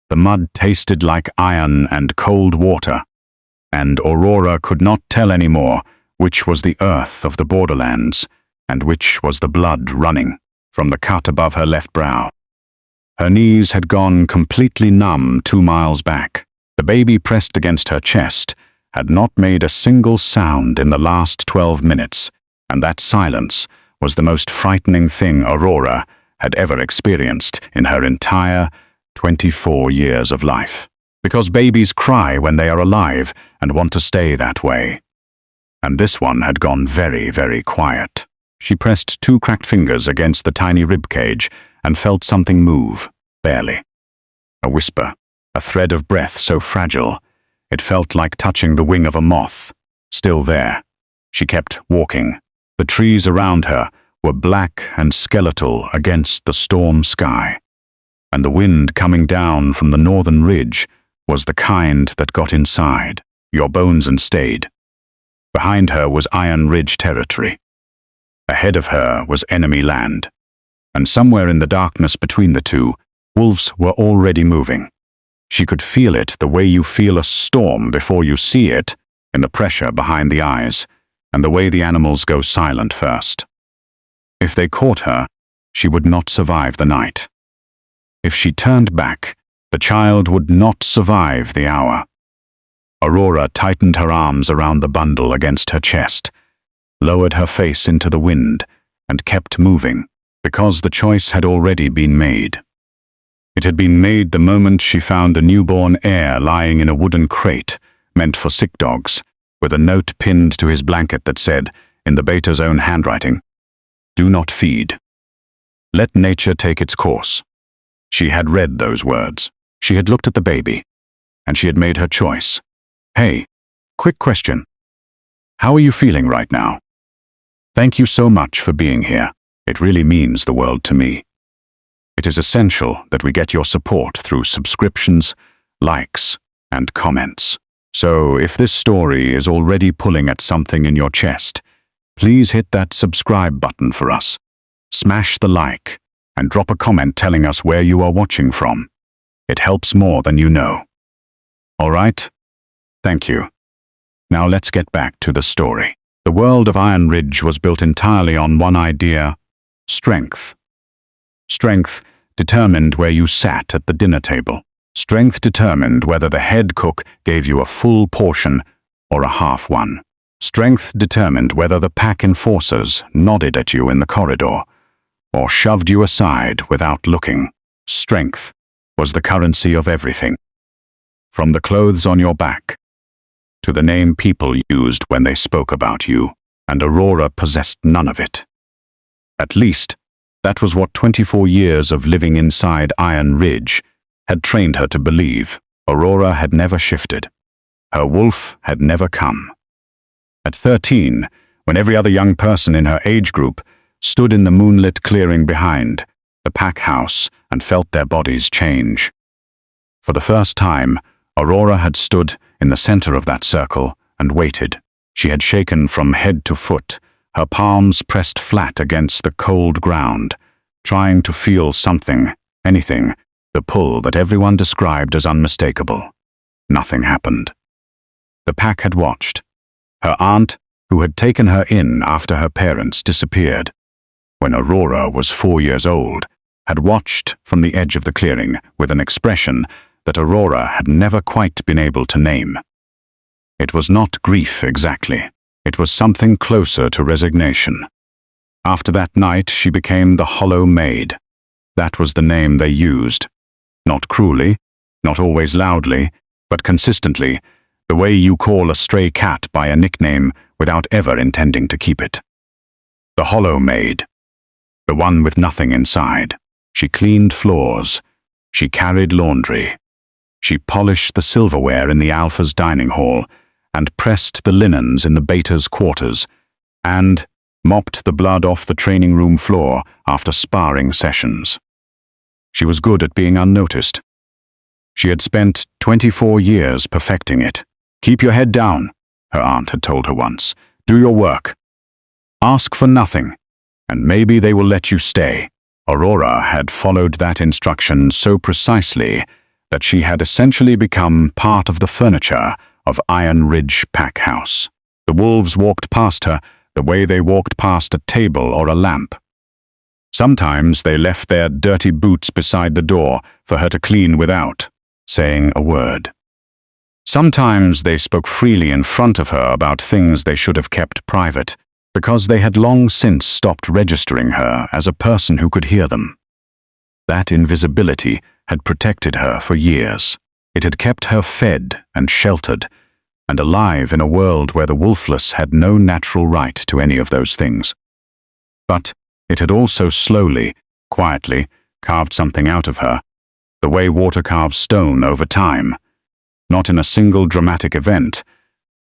The mud tasted like iron and cold water, and Aurora could not tell anymore which was the earth of the borderlands and which was the blood running from the cut above her left brow. Her knees had gone completely numb 2 miles back. The baby pressed against her chest had not made a single sound in the last 12 minutes, and that silence was the most frightening thing Aurora had ever experienced in her entire 24 years of life. Because babies cry when they are alive and want to stay that way. And this one had gone very, very quiet. She pressed 2 cracked fingers against the tiny rib cage and felt something move, barely. A whisper, a thread of breath so fragile, it felt like touching the wing of a moth. Still there. She kept walking. The trees around her were black and skeletal against the storm sky. And the wind coming down from the northern ridge was the kind that got inside your bones and stayed. Behind her was Iron Ridge territory. Ahead of her was enemy land. And somewhere in the darkness between the two, wolves were already moving. She could feel it the way you feel a storm before you see it, in the pressure behind the eyes, and the way the animals go silent first. If they caught her, she would not survive the night. If she turned back, the child would not survive the hour. Aurora tightened her arms around the bundle against her chest, lowered her face into the wind, and kept moving, because the choice had already been made. It had been made the moment she found a newborn Heir lying in a wooden crate meant for sick dogs, with a note pinned to his blanket that said, in the beta's own handwriting, "Do not feed. Let nature take its course." She had read those words. She had looked at the baby, and she had made her choice. Hey, quick question. How are you feeling right now? Thank you so much for being here. It really means the world to me. It is essential that we get your support through subscriptions, likes, and comments. So if this story is already pulling at something in your chest, please hit that subscribe button for us. Smash the like, and drop a comment telling us where you are watching from. It helps more than you know. All right? Thank you. Now let's get back to the story. The world of Iron Ridge was built entirely on one idea: strength. Strength determined where you sat at the dinner table. Strength determined whether the head cook gave you a full portion or a half one. Strength determined whether the pack enforcers nodded at you in the corridor or shoved you aside without looking. Strength was the currency of everything. From the clothes on your back to the name people used when they spoke about you, and Aurora possessed none of it. At least, that was what 24 years of living inside Iron Ridge had trained her to believe. Aurora had never shifted. Her wolf had never come. At 13, when every other young person in her age group stood in the moonlit clearing behind the pack house and felt their bodies change. For the first time, Aurora had stood in the center of that circle and waited. She had shaken from head to foot, her palms pressed flat against the cold ground, trying to feel something, anything, the pull that everyone described as unmistakable. Nothing happened. The pack had watched. Her aunt, who had taken her in after her parents disappeared when Aurora was 4 years old, had watched from the edge of the clearing with an expression that Aurora had never quite been able to name. It was not grief exactly. It was something closer to resignation. After that night, she became the Hollow Maid. That was the name they used. Not cruelly, not always loudly, but consistently, the way you call a stray cat by a nickname without ever intending to keep it. The Hollow Maid. The one with nothing inside. She cleaned floors. She carried laundry. She polished the silverware in the Alpha's dining hall and pressed the linens in the Beta's quarters and mopped the blood off the training room floor after sparring sessions. She was good at being unnoticed. She had spent 24 years perfecting it. Keep your head down, her aunt had told her once. Do your work. Ask for nothing, and maybe they will let you stay. Aurora had followed that instruction so precisely that she had essentially become part of the furniture of Iron Ridge Pack House. The wolves walked past her the way they walked past a table or a lamp. Sometimes they left their dirty boots beside the door for her to clean without saying a word. Sometimes they spoke freely in front of her about things they should have kept private, because they had long since stopped registering her as a person who could hear them. That invisibility had protected her for years. It had kept her fed and sheltered, and alive in a world where the wolfless had no natural right to any of those things. But it had also slowly, quietly, carved something out of her, the way water carves stone over time, not in a single dramatic event,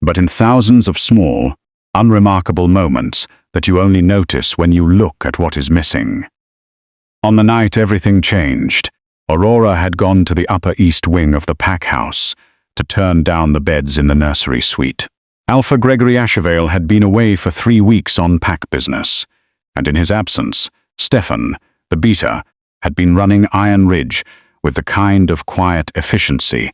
but in thousands of small, unremarkable moments that you only notice when you look at what is missing. On the night everything changed, Aurora had gone to the upper east wing of the pack house to turn down the beds in the nursery suite. Alpha Gregory Ashevale had been away for 3 weeks on pack business, and in his absence, Stefan, the beater, had been running Iron Ridge with the kind of quiet efficiency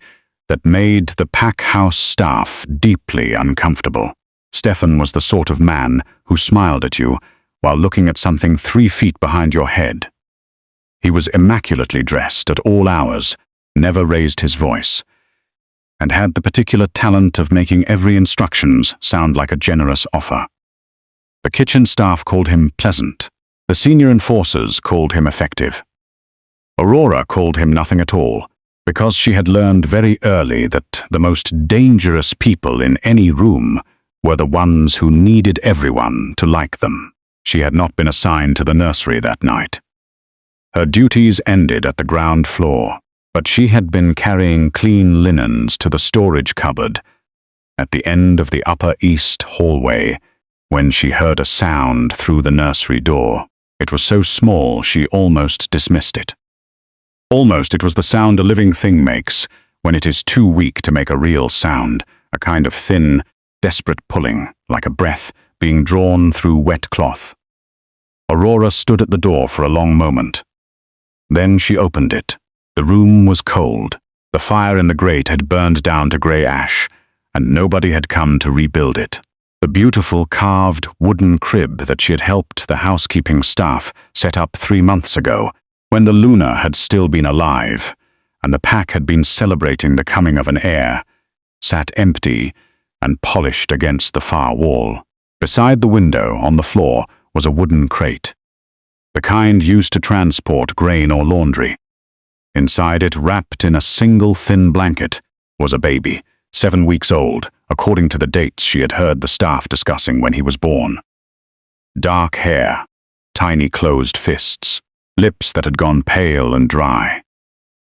that made the pack house staff deeply uncomfortable. Stefan was the sort of man who smiled at you while looking at something 3 feet behind your head. He was immaculately dressed at all hours, never raised his voice, and had the particular talent of making every instructions sound like a generous offer. The kitchen staff called him pleasant. The senior enforcers called him effective. Aurora called him nothing at all, because she had learned very early that the most dangerous people in any room were the ones who needed everyone to like them. She had not been assigned to the nursery that night. Her duties ended at the ground floor, but she had been carrying clean linens to the storage cupboard at the end of the upper east hallway when she heard a sound through the nursery door. It was so small she almost dismissed it. Almost it was the sound a living thing makes when it is too weak to make a real sound, a kind of thin, desperate pulling, like a breath being drawn through wet cloth. Aurora stood at the door for a long moment. Then she opened it. The room was cold. The fire in the grate had burned down to grey ash, and nobody had come to rebuild it. The beautiful carved wooden crib that she had helped the housekeeping staff set up 3 months ago, when the Luna had still been alive, and the pack had been celebrating the coming of an heir, sat empty and polished against the far wall. Beside the window, on the floor, was a wooden crate, the kind used to transport grain or laundry. Inside it, wrapped in a single thin blanket, was a baby, 7 weeks old, according to the dates she had heard the staff discussing when he was born. Dark hair, tiny closed fists, lips that had gone pale and dry.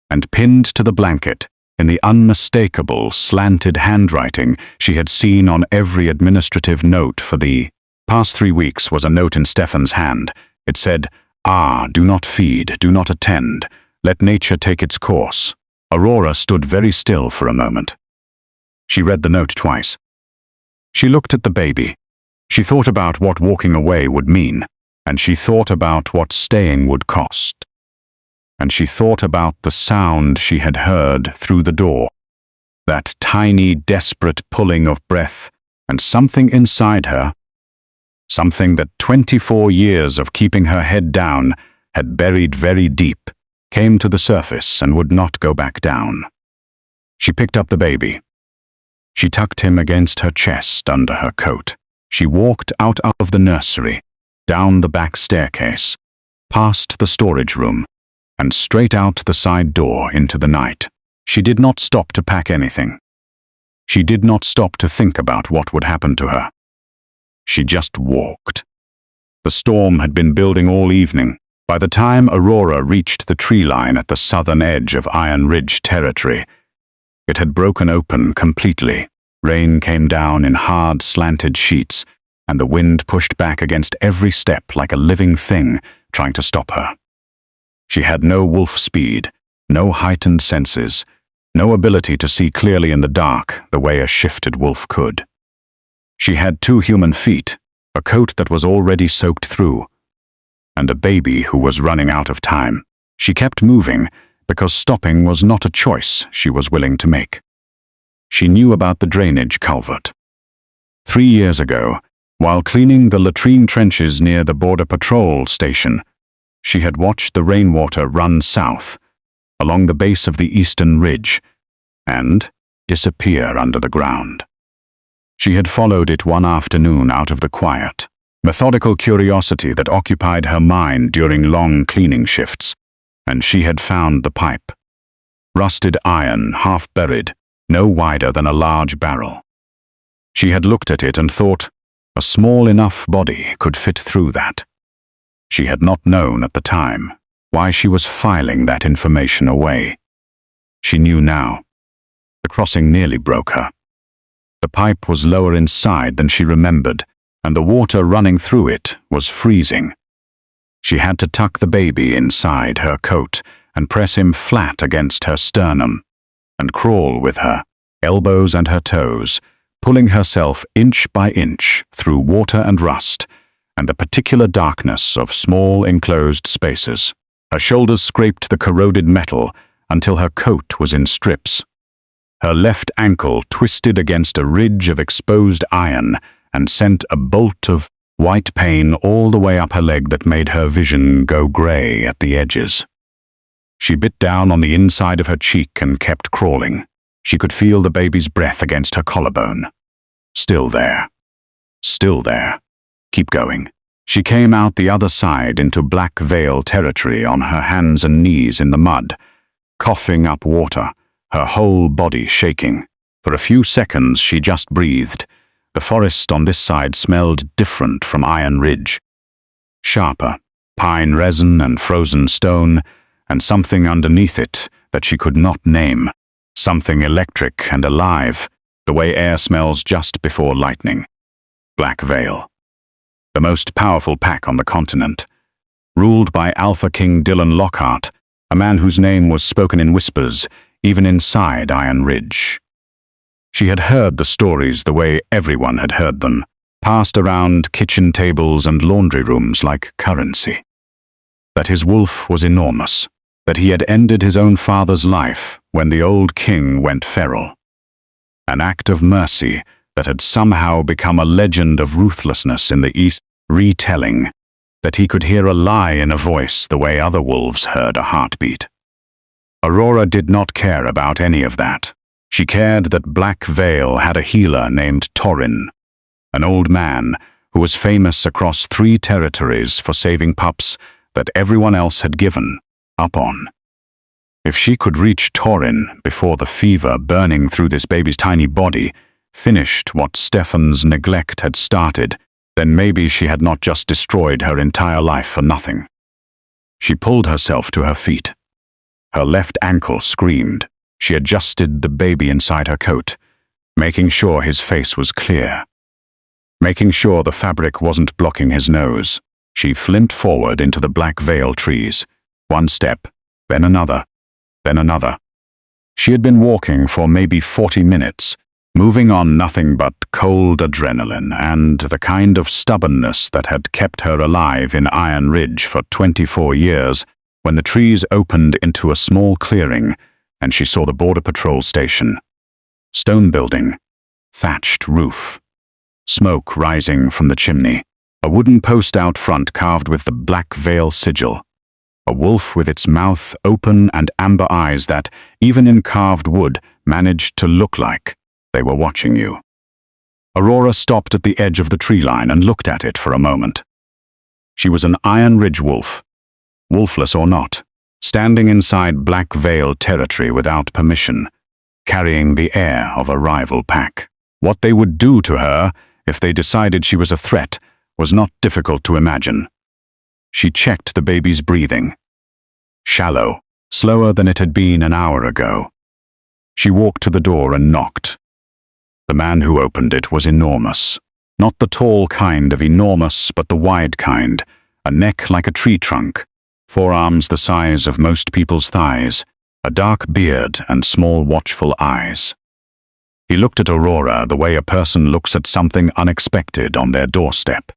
And pinned to the blanket, in the unmistakable, slanted handwriting she had seen on every administrative note for the past 3 weeks, was a note in Stefan's hand. It said, "Do not feed, do not attend. Let nature take its course." Aurora stood very still for a moment. She read the note twice. She looked at the baby. She thought about what walking away would mean, and she thought about what staying would cost. And she thought about the sound she had heard through the door, that tiny, desperate pulling of breath, and something inside her, something that 24 years of keeping her head down had buried very deep, came to the surface and would not go back down. She picked up the baby. She tucked him against her chest under her coat. She walked out of the nursery, down the back staircase, past the storage room, and straight out the side door into the night. She did not stop to pack anything. She did not stop to think about what would happen to her. She just walked. The storm had been building all evening. By the time Aurora reached the tree line at the southern edge of Iron Ridge territory, it had broken open completely. Rain came down in hard, slanted sheets, and the wind pushed back against every step like a living thing trying to stop her. She had no wolf speed, no heightened senses, no ability to see clearly in the dark the way a shifted wolf could. She had 2 human feet, a coat that was already soaked through, and a baby who was running out of time. She kept moving, because stopping was not a choice she was willing to make. She knew about the drainage culvert. 3 years ago, while cleaning the latrine trenches near the Border Patrol station, she had watched the rainwater run south, along the base of the eastern ridge, and disappear under the ground. She had followed it one afternoon out of the quiet, methodical curiosity that occupied her mind during long cleaning shifts, and she had found the pipe. Rusted iron, half buried, no wider than a large barrel. She had looked at it and thought, a small enough body could fit through that. She had not known at the time why she was filing that information away. She knew now. The crossing nearly broke her. The pipe was lower inside than she remembered, and the water running through it was freezing. She had to tuck the baby inside her coat and press him flat against her sternum, and crawl with her, elbows and her toes, pulling herself inch by inch through water and rust, and the particular darkness of small enclosed spaces. Her shoulders scraped the corroded metal until her coat was in strips. Her left ankle twisted against a ridge of exposed iron and sent a bolt of white pain all the way up her leg that made her vision go grey at the edges. She bit down on the inside of her cheek and kept crawling. She could feel the baby's breath against her collarbone. Still there. Still there. Keep going. She came out the other side into Black Veil territory on her hands and knees in the mud, coughing up water, her whole body shaking. For a few seconds she just breathed. The forest on this side smelled different from Iron Ridge. Sharper, pine resin and frozen stone, and something underneath it that she could not name. Something electric and alive, the way air smells just before lightning. Black Veil. The most powerful pack on the continent. Ruled by Alpha King Dylan Lockhart, a man whose name was spoken in whispers, even inside Iron Ridge. She had heard the stories the way everyone had heard them, passed around kitchen tables and laundry rooms like currency. That his wolf was enormous, that he had ended his own father's life when the old king went feral. An act of mercy that had somehow become a legend of ruthlessness in the East, retelling that he could hear a lie in a voice the way other wolves heard a heartbeat. Aurora did not care about any of that. She cared that Black Veil had a healer named Torin, an old man who was famous across 3 territories for saving pups that everyone else had given up on. If she could reach Torin before the fever burning through this baby's tiny body finished what Stefan's neglect had started, then maybe she had not just destroyed her entire life for nothing. She pulled herself to her feet. Her left ankle screamed. She adjusted the baby inside her coat, making sure his face was clear. Making sure the fabric wasn't blocking his nose, she flimped forward into the Black Veil trees. One step, then another, then another. She had been walking for maybe 40 minutes, moving on nothing but cold adrenaline and the kind of stubbornness that had kept her alive in Iron Ridge for 24 years, when the trees opened into a small clearing and she saw the Border Patrol station. Stone building, thatched roof, smoke rising from the chimney, a wooden post out front carved with the Black Veil sigil, a wolf with its mouth open and amber eyes that, even in carved wood, managed to look like they were watching you. Aurora stopped at the edge of the tree line and looked at it for a moment. She was an Iron Ridge wolf, wolfless or not, standing inside Black Veil territory without permission, carrying the air of a rival pack. What they would do to her if they decided she was a threat was not difficult to imagine. She checked the baby's breathing. Shallow, slower than it had been an hour ago. She walked to the door and knocked. The man who opened it was enormous. Not the tall kind of enormous, but the wide kind, a neck like a tree trunk, forearms the size of most people's thighs, a dark beard and small watchful eyes. He looked at Aurora the way a person looks at something unexpected on their doorstep.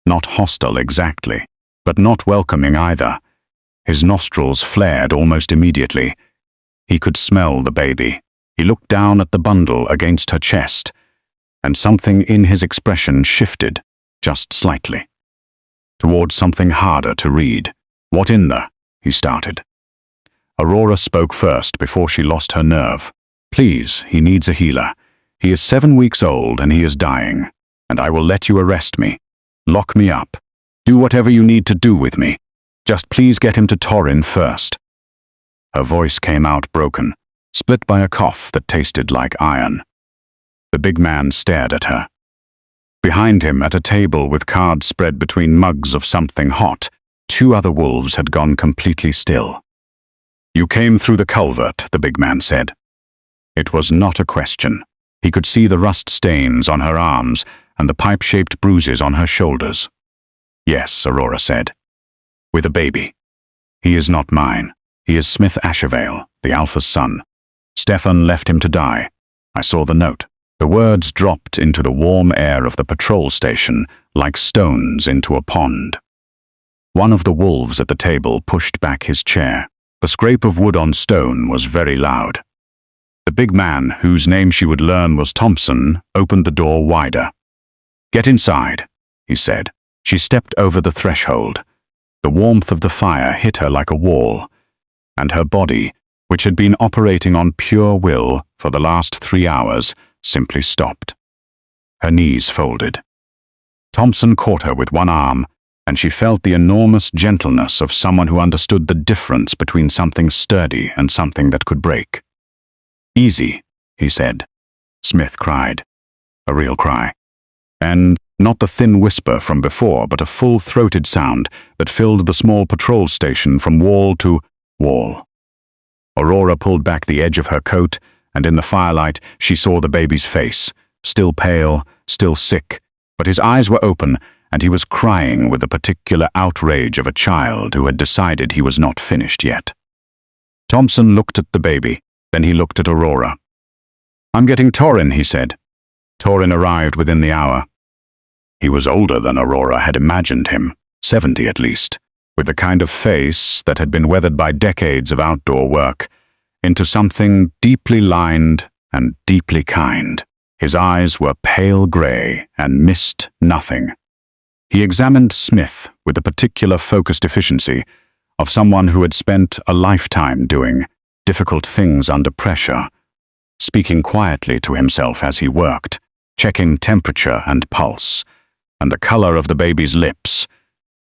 Not hostile exactly, but not welcoming either. His nostrils flared almost immediately. He could smell the baby. He looked down at the bundle against her chest, and something in his expression shifted, just slightly, towards something harder to read. "What in the?" he started. Aurora spoke first before she lost her nerve. "Please, he needs a healer. He is 7 weeks old and he is dying, and I will let you arrest me. Lock me up. Do whatever you need to do with me. Just please get him to Torin first." Her voice came out broken, split by a cough that tasted like iron. The big man stared at her. Behind him, at a table with cards spread between mugs of something hot, 2 other wolves had gone completely still. "You came through the culvert," the big man said. It was not a question. He could see the rust stains on her arms and the pipe-shaped bruises on her shoulders. "Yes," Aurora said. "With a baby. He is not mine. He is Smith Ashervale, the Alpha's son. Stefan left him to die. I saw the note." The words dropped into the warm air of the patrol station like stones into a pond. One of the wolves at the table pushed back his chair. The scrape of wood on stone was very loud. The big man, whose name she would learn was Thompson, opened the door wider. "Get inside," he said. She stepped over the threshold. The warmth of the fire hit her like a wall, and her body, which had been operating on pure will for the last 3 hours, simply stopped. Her knees folded. Thompson caught her with one arm, and she felt the enormous gentleness of someone who understood the difference between something sturdy and something that could break. "Easy," he said. Smith cried. A real cry. And not the thin whisper from before, but a full-throated sound that filled the small patrol station from wall to wall. Aurora pulled back the edge of her coat, and in the firelight she saw the baby's face, still pale, still sick, but his eyes were open, and he was crying with the particular outrage of a child who had decided he was not finished yet. Thompson looked at the baby, then he looked at Aurora. "I'm getting Torin," he said. Torin arrived within the hour. He was older than Aurora had imagined him, 70 at least, with the kind of face that had been weathered by decades of outdoor work, into something deeply lined and deeply kind. His eyes were pale grey and missed nothing. He examined Smith with the particular focused efficiency of someone who had spent a lifetime doing difficult things under pressure, speaking quietly to himself as he worked, checking temperature and pulse, and the color of the baby's lips,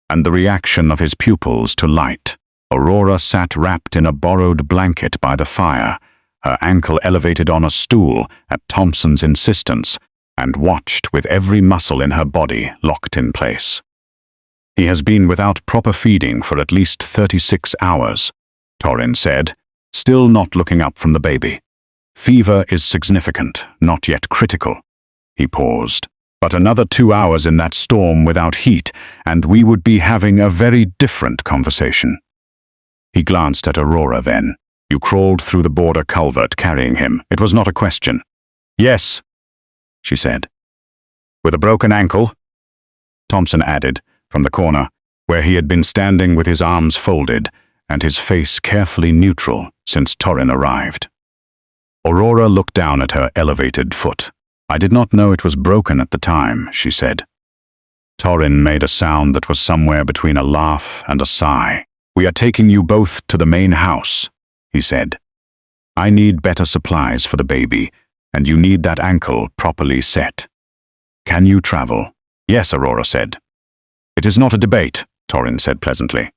and the reaction of his pupils to light. Aurora sat wrapped in a borrowed blanket by the fire, her ankle elevated on a stool at Thompson's insistence, and watched with every muscle in her body locked in place. "He has been without proper feeding for at least 36 hours, Torin said, still not looking up from the baby. "Fever is significant, not yet critical." He paused. "But another 2 hours in that storm without heat, and we would be having a very different conversation." He glanced at Aurora then. "You crawled through the border culvert carrying him. It was not a question." "Yes," she said. "With a broken ankle?" Thompson added, from the corner, where he had been standing with his arms folded and his face carefully neutral since Torin arrived. Aurora looked down at her elevated foot. "I did not know it was broken at the time," she said. Torin made a sound that was somewhere between a laugh and a sigh. "We are taking you both to the main house," he said. "I need better supplies for the baby, and you need that ankle properly set. Can you travel?" "Yes," Aurora said. "It is not a debate," Torin said pleasantly.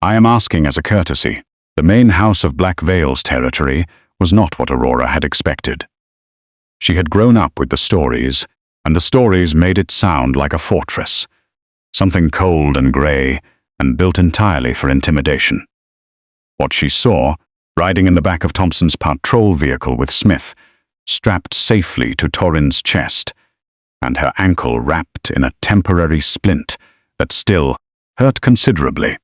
"I am asking as a courtesy." The main house of Black Veil's territory was not what Aurora had expected. She had grown up with the stories, and the stories made it sound like a fortress, something cold and grey, and built entirely for intimidation. What she saw, riding in the back of Thompson's patrol vehicle with Smith, strapped safely to Torin's chest, and her ankle wrapped in a temporary splint that still hurt considerably,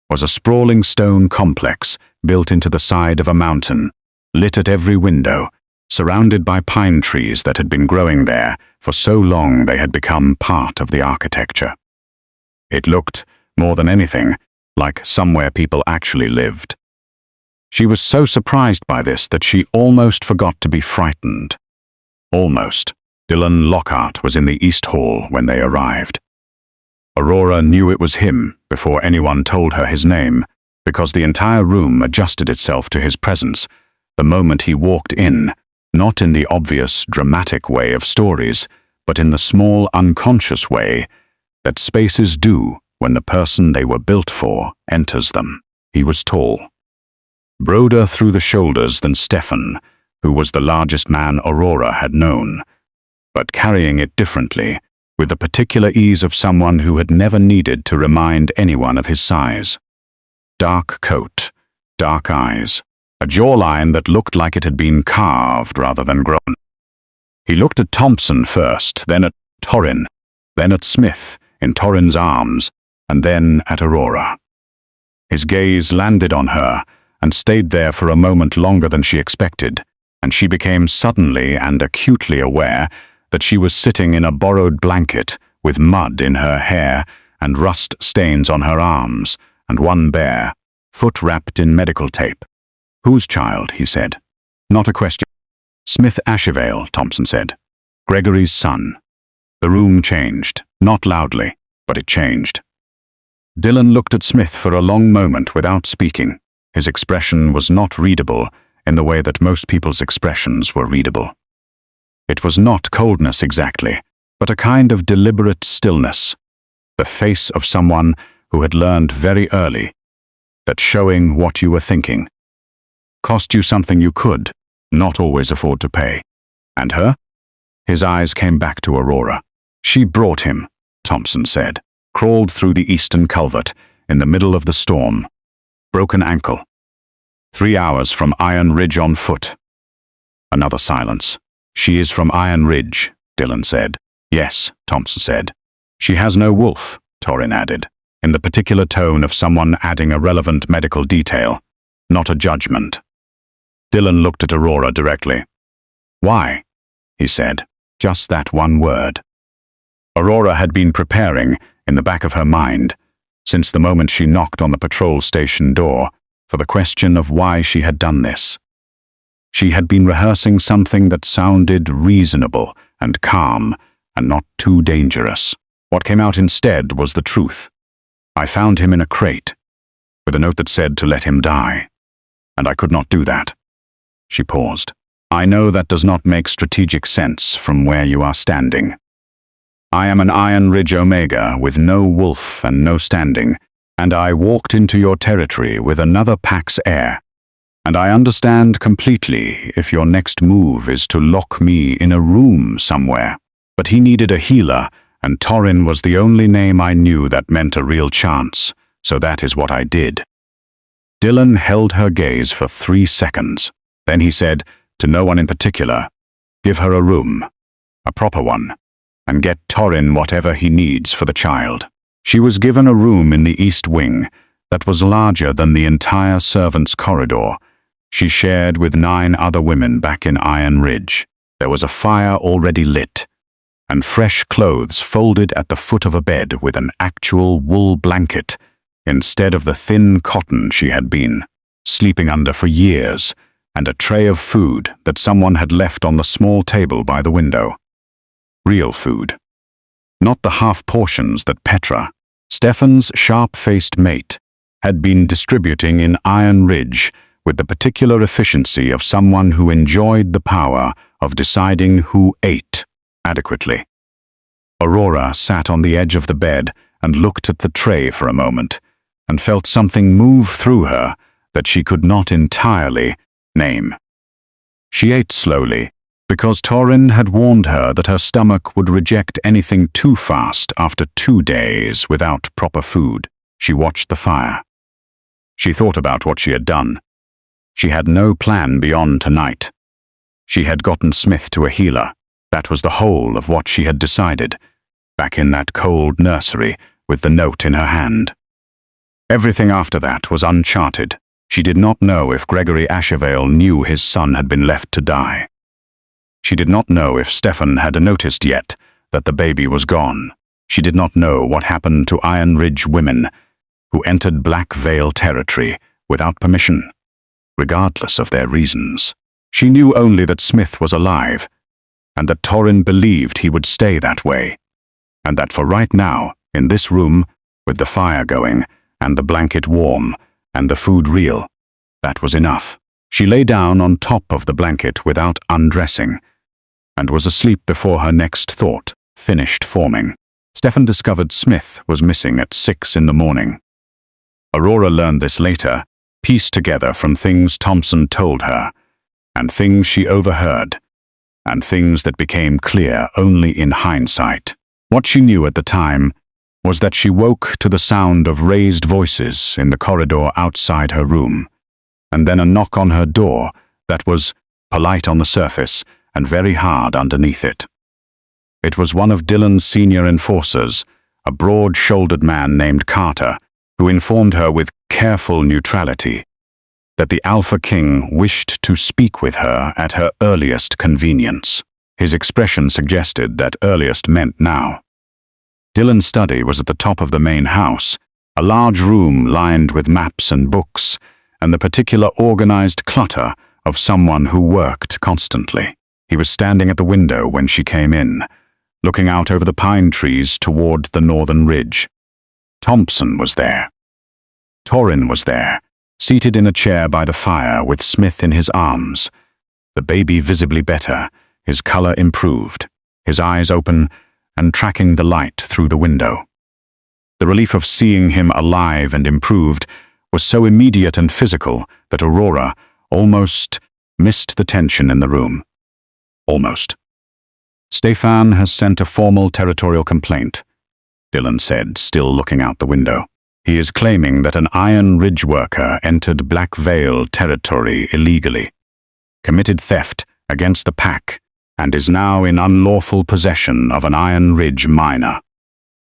was a sprawling stone complex built into the side of a mountain, lit at every window, surrounded by pine trees that had been growing there for so long they had become part of the architecture. It looked, more than anything, like somewhere people actually lived. She was so surprised by this that she almost forgot to be frightened. Almost. Dylan Lockhart was in the East Hall when they arrived. Aurora knew it was him before anyone told her his name, because the entire room adjusted itself to his presence the moment he walked in, not in the obvious, dramatic way of stories, but in the small, unconscious way that spaces do when the person they were built for enters them. He was tall, broader through the shoulders than Stefan, who was the largest man Aurora had known, but carrying it differently, with the particular ease of someone who had never needed to remind anyone of his size. Dark coat, dark eyes, a jawline that looked like it had been carved rather than grown. He looked at Thompson first, then at Torrin, then at Smith in Torrin's arms, and then at Aurora. His gaze landed on her and stayed there for a moment longer than she expected, and she became suddenly and acutely aware that she was sitting in a borrowed blanket with mud in her hair and rust stains on her arms, and one bare foot wrapped in medical tape. "Whose child?" he said. "Not a question." "Smith Ashevale," Thompson said. "Gregory's son." The room changed, not loudly, but it changed. Dylan looked at Smith for a long moment without speaking. His expression was not readable in the way that most people's expressions were readable. It was not coldness exactly, but a kind of deliberate stillness, the face of someone who had learned very early that showing what you were thinking cost you something you could not always afford to pay. And her? His eyes came back to Aurora. "She brought him," Thompson said. "Crawled through the eastern culvert in the middle of the storm. Broken ankle. 3 hours from Iron Ridge on foot." Another silence. "She is from Iron Ridge," Dylan said. "Yes," Thompson said. "She has no wolf," Torrin added, in the particular tone of someone adding a relevant medical detail, not a judgment. Dylan looked at Aurora directly. "Why?" he said, just that one word. Aurora had been preparing, in the back of her mind, since the moment she knocked on the patrol station door, for the question of why she had done this. She had been rehearsing something that sounded reasonable and calm and not too dangerous. What came out instead was the truth. "I found him in a crate, with a note that said to let him die. And I could not do that." She paused. "I know that does not make strategic sense from where you are standing. I am an Iron Ridge Omega with no wolf and no standing, and I walked into your territory with another pack's heir. And I understand completely if your next move is to lock me in a room somewhere. But he needed a healer, and Torrin was the only name I knew that meant a real chance, so that is what I did." Dylan held her gaze for 3 seconds. Then he said, to no one in particular, "Give her a room, a proper one, and get Torrin whatever he needs for the child." She was given a room in the East Wing that was larger than the entire servants' corridor. She shared with 9 other women back in Iron Ridge. There was a fire already lit, and fresh clothes folded at the foot of a bed with an actual wool blanket, instead of the thin cotton she had been sleeping under for years, and a tray of food that someone had left on the small table by the window. Real food. Not the half portions that Petra, Stefan's sharp-faced mate, had been distributing in Iron Ridge with the particular efficiency of someone who enjoyed the power of deciding who ate adequately. Aurora sat on the edge of the bed and looked at the tray for a moment, and felt something move through her that she could not entirely name. She ate slowly, because Torrin had warned her that her stomach would reject anything too fast after 2 days without proper food. She watched the fire. She thought about what she had done. She had no plan beyond tonight. She had gotten Smith to a healer. That was the whole of what she had decided, back in that cold nursery with the note in her hand. Everything after that was uncharted. She did not know if Gregory Ashevale knew his son had been left to die. She did not know if Stefan had noticed yet that the baby was gone. She did not know what happened to Iron Ridge women who entered Black Veil territory without permission, regardless of their reasons. She knew only that Smith was alive, and that Torin believed he would stay that way, and that for right now, in this room, with the fire going, and the blanket warm, and the food real, that was enough. She lay down on top of the blanket without undressing, and was asleep before her next thought finished forming. Stefan discovered Smith was missing at 6 in the morning. Aurora learned this later, pieced together from things Thompson told her, and things she overheard, and things that became clear only in hindsight. What she knew at the time was that she woke to the sound of raised voices in the corridor outside her room, and then a knock on her door that was polite on the surface and very hard underneath it. It was one of Dylan's senior enforcers, a broad-shouldered man named Carter, who informed her with careful neutrality that the Alpha King wished to speak with her at her earliest convenience. His expression suggested that earliest meant now. Dylan's study was at the top of the main house, a large room lined with maps and books, and the particular organized clutter of someone who worked constantly. He was standing at the window when she came in, looking out over the pine trees toward the northern ridge. Thompson was there. Torin was there, seated in a chair by the fire with Smith in his arms, the baby visibly better, his color improved, his eyes open and tracking the light through the window. The relief of seeing him alive and improved was so immediate and physical that Aurora almost missed the tension in the room. Almost. "Stefan has sent a formal territorial complaint," Dylan said, still looking out the window. "He is claiming that an Iron Ridge worker entered Black Veil territory illegally, committed theft against the pack, and is now in unlawful possession of an Iron Ridge miner."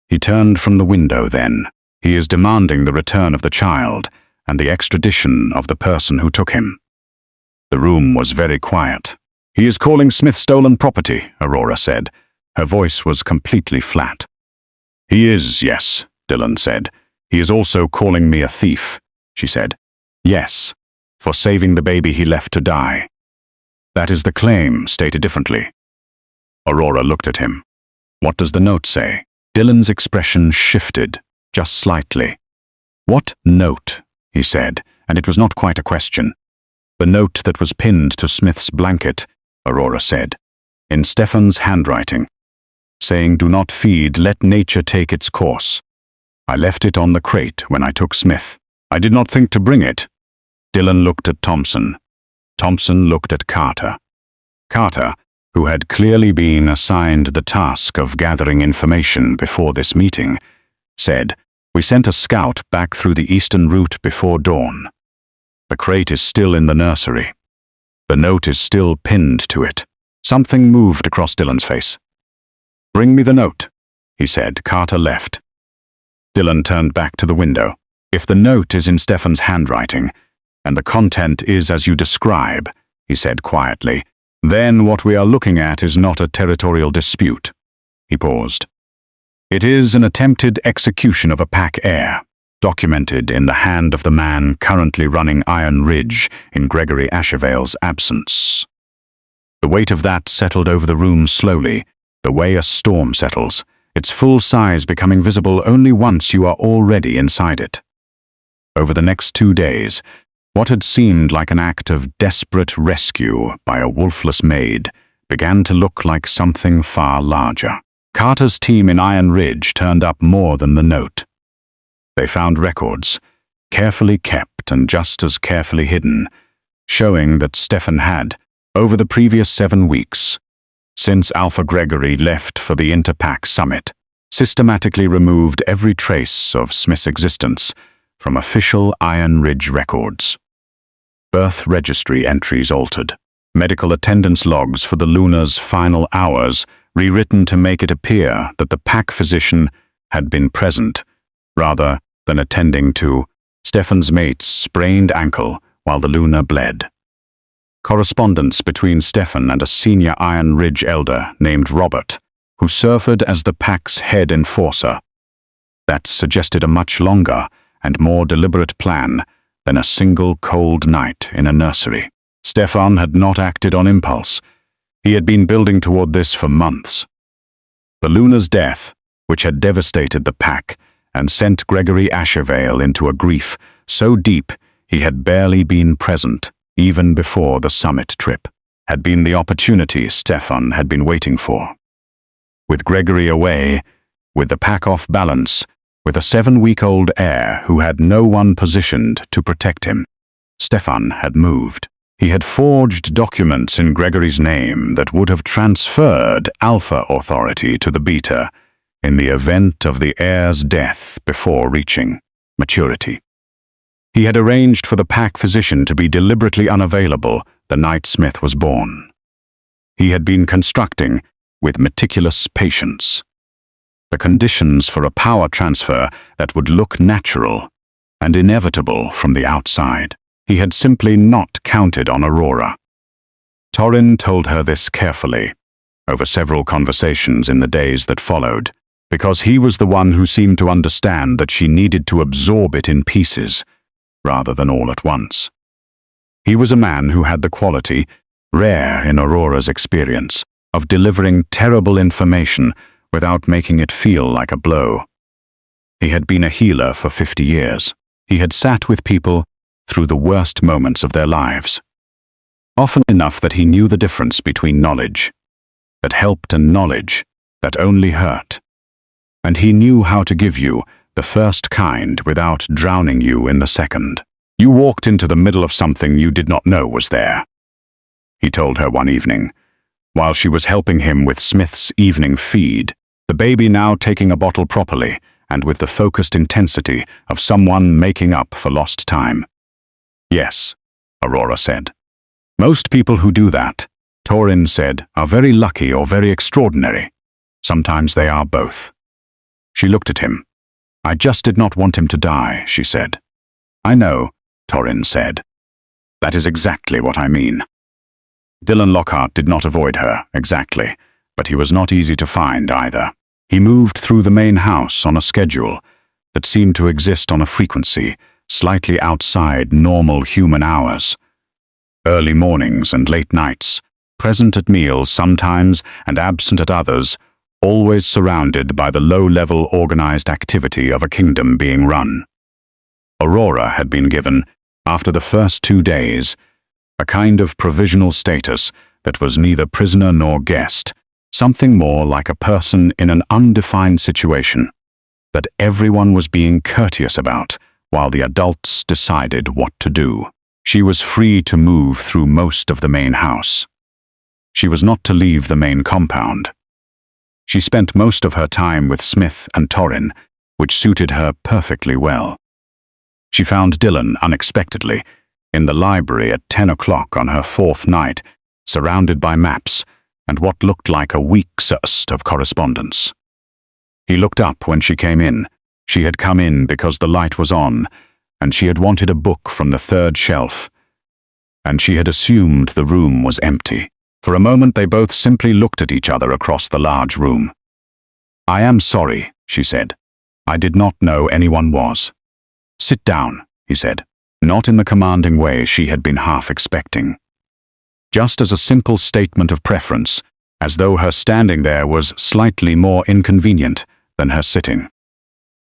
He turned from the window then. "He is demanding the return of the child and the extradition of the person who took him." The room was very quiet. "He is calling Smith stolen property," Aurora said. Her voice was completely flat. "He is, yes," Dylan said. "He is also calling me a thief," she said. "Yes, for saving the baby he left to die." "That is the claim, stated differently." Aurora looked at him. "What does the note say?" Dylan's expression shifted, just slightly. "What note?" he said, and it was not quite a question. "The note that was pinned to Smith's blanket," Aurora said, "in Stefan's handwriting, saying, 'Do not feed, let nature take its course.' I left it on the crate when I took Smith. I did not think to bring it." Dylan looked at Thompson. Thompson looked at Carter. Carter, who had clearly been assigned the task of gathering information before this meeting, said, "We sent a scout back through the eastern route before dawn. The crate is still in the nursery. The note is still pinned to it." Something moved across Dylan's face. "Bring me the note," he said. Carter left. Dylan turned back to the window. "If the note is in Stefan's handwriting, and the content is as you describe," he said quietly, "then what we are looking at is not a territorial dispute." He paused. "It is an attempted execution of a pack heir, documented in the hand of the man currently running Iron Ridge in Gregory Ashervale's absence." The weight of that settled over the room slowly, the way a storm settles, its full size becoming visible only once you are already inside it. Over the next 2 days, what had seemed like an act of desperate rescue by a Wolfless Maid began to look like something far larger. Carter's team in Iron Ridge turned up more than the note. They found records, carefully kept and just as carefully hidden, showing that Stefan had, over the previous 7 weeks, since Alpha Gregory left for the Interpack Summit, systematically removed every trace of Smith's existence from official Iron Ridge records. Birth registry entries altered, medical attendance logs for the Luna's final hours rewritten to make it appear that the pack physician had been present, rather than attending to Stefan's mate's sprained ankle while the Luna bled. Correspondence between Stefan and a senior Iron Ridge elder named Robert, who served as the pack's head enforcer. That suggested a much longer and more deliberate plan than a single cold night in a nursery. Stefan had not acted on impulse. He had been building toward this for months. The Luna's death, which had devastated the pack and sent Gregory Ashervale into a grief so deep he had barely been present even before the summit trip, had been the opportunity Stefan had been waiting for. With Gregory away, with the pack off balance, with a 7-week-old heir who had no one positioned to protect him, Stefan had moved. He had forged documents in Gregory's name that would have transferred Alpha authority to the Beta in the event of the heir's death before reaching maturity. He had arranged for the pack physician to be deliberately unavailable the night Smith was born. He had been constructing, with meticulous patience, the conditions for a power transfer that would look natural and inevitable from the outside. He had simply not counted on Aurora. Torrin told her this carefully, over several conversations in the days that followed, because he was the one who seemed to understand that she needed to absorb it in pieces, rather than all at once. He was a man who had the quality, rare in Aurora's experience, of delivering terrible information without making it feel like a blow. He had been a healer for 50 years. He had sat with people through the worst moments of their lives, often enough that he knew the difference between knowledge that helped and knowledge that only hurt. And he knew how to give you the first kind without drowning you in the second. You walked into the middle of something you did not know was there, he told her one evening, while she was helping him with Smith's evening feed, the baby now taking a bottle properly and with the focused intensity of someone making up for lost time. Yes, Aurora said. Most people who do that, Torrin said, are very lucky or very extraordinary. Sometimes they are both. She looked at him. I just did not want him to die, she said. I know, Torrin said. That is exactly what I mean. Dylan Lockhart did not avoid her, exactly, but he was not easy to find either. He moved through the main house on a schedule that seemed to exist on a frequency slightly outside normal human hours. Early mornings and late nights, present at meals sometimes and absent at others, always surrounded by the low-level organized activity of a kingdom being run. Aurora had been given, after the first 2 days, a kind of provisional status that was neither prisoner nor guest, something more like a person in an undefined situation that everyone was being courteous about while the adults decided what to do. She was free to move through most of the main house. She was not to leave the main compound. She spent most of her time with Smith and Torrin, which suited her perfectly well. She found Dylan unexpectedly in the library at 10 o'clock on her 4th night, surrounded by maps and what looked like a week's of correspondence. He looked up when she came in. She had come in because the light was on, and she had wanted a book from the 3rd shelf, and she had assumed the room was empty. For a moment they both simply looked at each other across the large room. I am sorry, she said. I did not know anyone was. Sit down, he said, not in the commanding way she had been half expecting. Just as a simple statement of preference, as though her standing there was slightly more inconvenient than her sitting.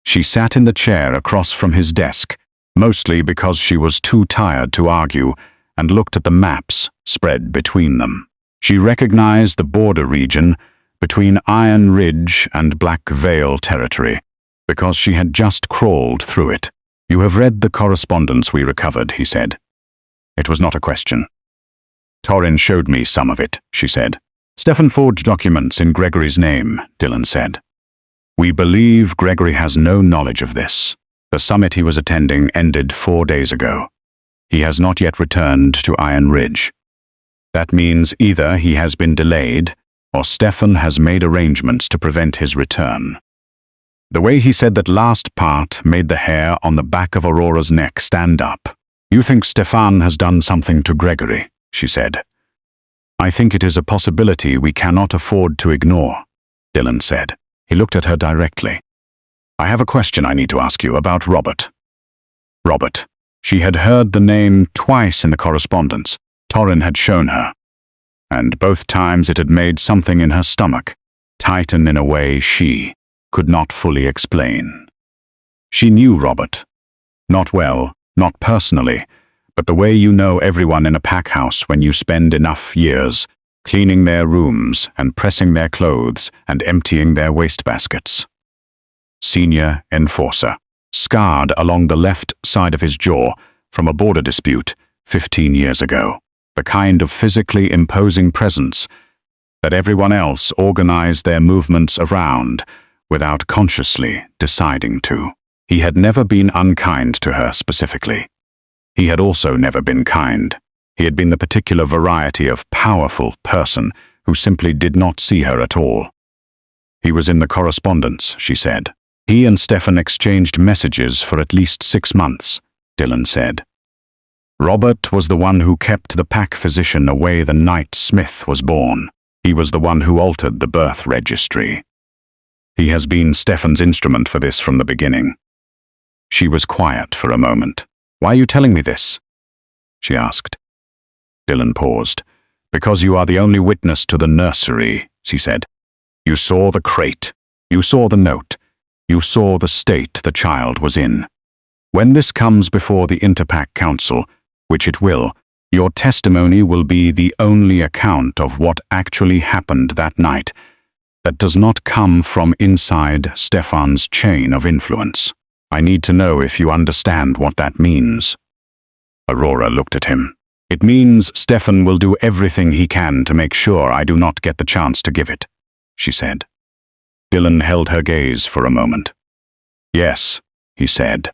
She sat in the chair across from his desk, mostly because she was too tired to argue, and looked at the maps spread between them. She recognized the border region between Iron Ridge and Black Veil territory, because she had just crawled through it. You have read the correspondence we recovered, he said. It was not a question. Torrin showed me some of it, she said. Stefan forged documents in Gregory's name, Dylan said. We believe Gregory has no knowledge of this. The summit he was attending ended 4 days ago. He has not yet returned to Iron Ridge. That means either he has been delayed, or Stefan has made arrangements to prevent his return. The way he said that last part made the hair on the back of Aurora's neck stand up. You think Stefan has done something to Gregory, she said. I think it is a possibility we cannot afford to ignore, Dylan said. He looked at her directly. I have a question I need to ask you about Robert. Robert. She had heard the name twice in the correspondence Torrin had shown her, and both times it had made something in her stomach tighten in a way she could not fully explain. She knew Robert. Not well, not personally, but the way you know everyone in a pack house when you spend enough years cleaning their rooms and pressing their clothes and emptying their wastebaskets. Senior enforcer, scarred along the left side of his jaw from a border dispute 15 years ago. The kind of physically imposing presence that everyone else organized their movements around without consciously deciding to. He had never been unkind to her specifically. He had also never been kind. He had been the particular variety of powerful person who simply did not see her at all. He was in the correspondence, she said. He and Stefan exchanged messages for at least 6 months, Dylan said. Robert was the one who kept the pack physician away the night Smith was born. He was the one who altered the birth registry. He has been Stefan's instrument for this from the beginning. She was quiet for a moment. Why are you telling me this? She asked. Dylan paused. Because you are the only witness to the nursery, she said. You saw the crate. You saw the note. You saw the state the child was in. When this comes before the Interpack Council, which it will, your testimony will be the only account of what actually happened that night that does not come from inside Stefan's chain of influence. I need to know if you understand what that means. Aurora looked at him. It means Stefan will do everything he can to make sure I do not get the chance to give it, she said. Dylan held her gaze for a moment. Yes, he said.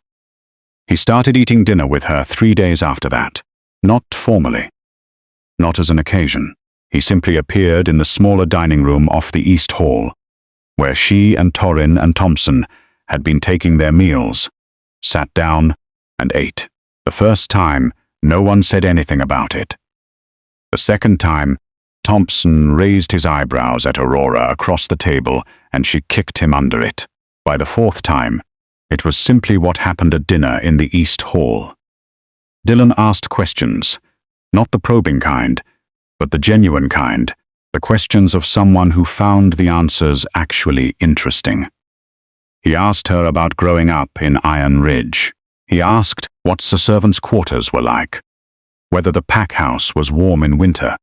He started eating dinner with her 3 days after that. Not formally. Not as an occasion. He simply appeared in the smaller dining room off the East Hall, where she and Torrin and Thompson had been taking their meals, sat down and ate. The first time, no one said anything about it. The second time, Thompson raised his eyebrows at Aurora across the table and she kicked him under it. By the fourth time, it was simply what happened at dinner in the East Hall. Dylan asked questions, not the probing kind, but the genuine kind, the questions of someone who found the answers actually interesting. He asked her about growing up in Iron Ridge. He asked what the servants' quarters were like, whether the pack house was warm in winter,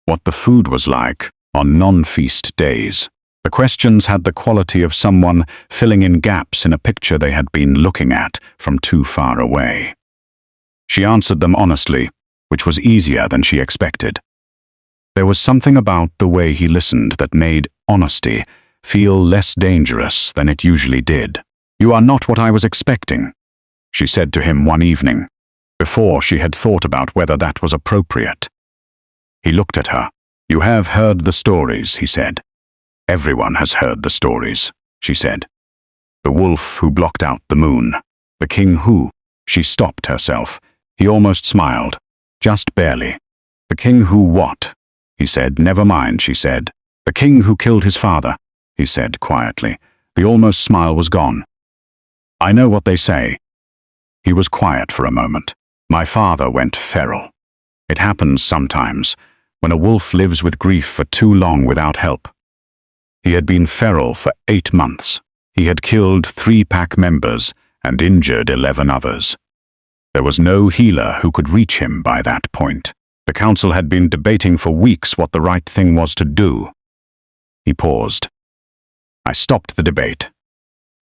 what the food was like on non-feast days. The questions had the quality of someone filling in gaps in a picture they had been looking at from too far away. She answered them honestly, which was easier than she expected. There was something about the way he listened that made honesty feel less dangerous than it usually did. You are not what I was expecting, she said to him one evening, before she had thought about whether that was appropriate. He looked at her. You have heard the stories, he said. Everyone has heard the stories, she said. The wolf who blocked out the moon. The king who. She stopped herself. He almost smiled. Just barely. The king who what? He said. Never mind, she said. The king who killed his father, he said quietly. The almost smile was gone. I know what they say. He was quiet for a moment. My father went feral. It happens sometimes, when a wolf lives with grief for too long without help. He had been feral for 8 months. He had killed 3 pack members and injured 11 others. There was no healer who could reach him by that point. The council had been debating for weeks what the right thing was to do. He paused. I stopped the debate.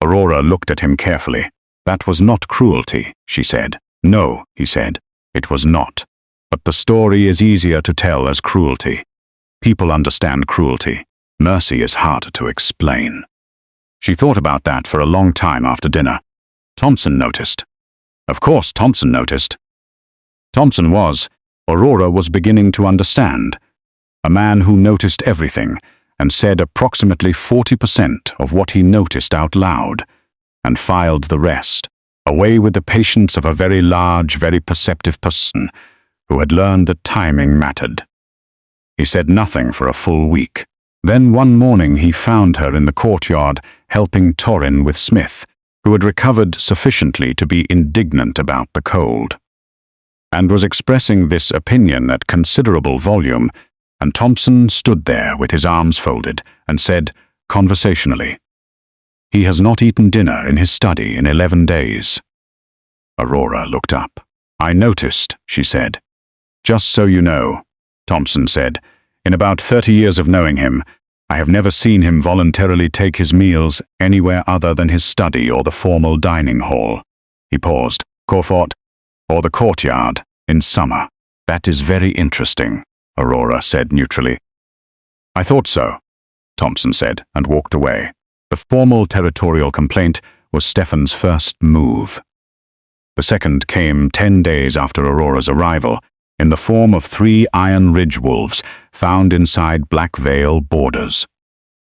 Aurora looked at him carefully. That was not cruelty, she said. No, he said. It was not. But the story is easier to tell as cruelty. People understand cruelty. Mercy is harder to explain. She thought about that for a long time after dinner. Thompson noticed. Of course Thompson noticed. Aurora was beginning to understand. A man who noticed everything and said approximately 40% of what he noticed out loud, and filed the rest, away with the patience of a very large, very perceptive person who had learned that timing mattered. He said nothing for a full week. Then one morning he found her in the courtyard helping Torrin with Smith, who had recovered sufficiently to be indignant about the cold, and was expressing this opinion at considerable volume, and Thompson stood there with his arms folded and said, conversationally, "He has not eaten dinner in his study in 11 days. Aurora looked up. "I noticed," she said. "Just so you know," Thompson said, "in about 30 years of knowing him, I have never seen him voluntarily take his meals anywhere other than his study or the formal dining hall." He paused. "Corfort, or the courtyard, in summer." "That is very interesting," Aurora said neutrally. "I thought so," Thompson said, and walked away. The formal territorial complaint was Stefan's first move. The second came 10 days after Aurora's arrival, in the form of 3 Iron Ridge wolves found inside Black Veil borders.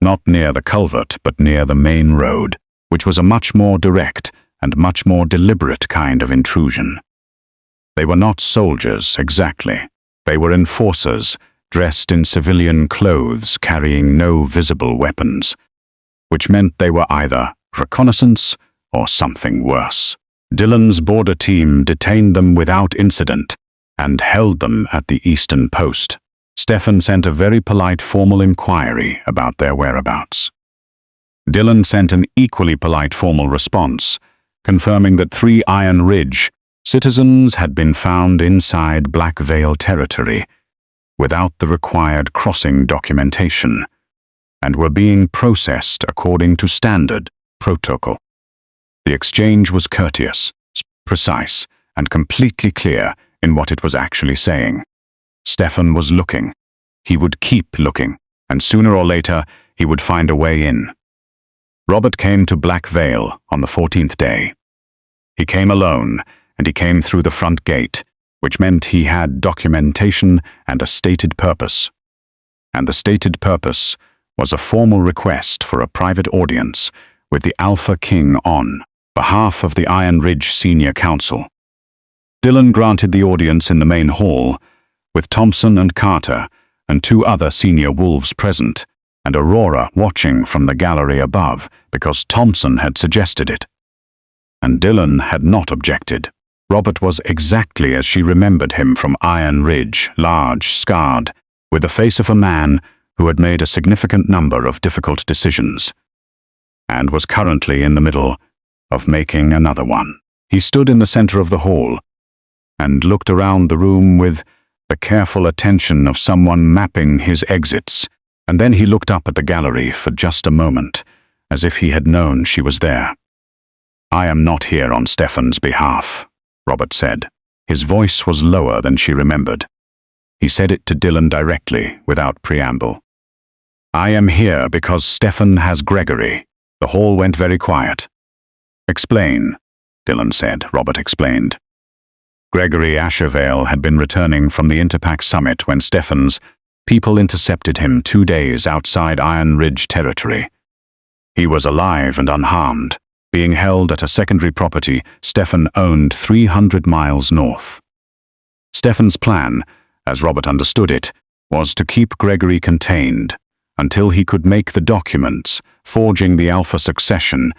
Not near the culvert, but near the main road, which was a much more direct and much more deliberate kind of intrusion. They were not soldiers, exactly. They were enforcers, dressed in civilian clothes, carrying no visible weapons, which meant they were either reconnaissance or something worse. Dillon's border team detained them without incident and held them at the eastern post. Stefan sent a very polite formal inquiry about their whereabouts. Dillon sent an equally polite formal response, confirming that 3 Iron Ridge citizens had been found inside Black Veil territory without the required crossing documentation and were being processed according to standard protocol. The exchange was courteous, precise, and completely clear in what it was actually saying. Stefan was looking. He would keep looking, and sooner or later he would find a way in. Robert came to Black Veil on the 14th day. He came alone, and he came through the front gate, which meant he had documentation and a stated purpose. And the stated purpose was a formal request for a private audience with the Alpha King on behalf of the Iron Ridge Senior Council. Dillon granted the audience in the main hall, with Thompson and Carter and 2 other senior wolves present, and Aurora watching from the gallery above because Thompson had suggested it. And Dillon had not objected. Robert was exactly as she remembered him from Iron Ridge, large, scarred, with the face of a man who had made a significant number of difficult decisions, and was currently in the middle of making another one. He stood in the center of the hall and looked around the room with the careful attention of someone mapping his exits, and then he looked up at the gallery for just a moment, as if he had known she was there. "I am not here on Stefan's behalf," Robert said. His voice was lower than she remembered. He said it to Dillon directly, without preamble. "I am here because Stefan has Gregory." The hall went very quiet. "Explain," Dillon said. Robert explained. Gregory Ashervale had been returning from the Interpack Summit when Stefan's people intercepted him 2 days outside Iron Ridge territory. He was alive and unharmed, being held at a secondary property Stefan owned 300 miles north. Stefan's plan, as Robert understood it, was to keep Gregory contained until he could make the documents forging the Alpha succession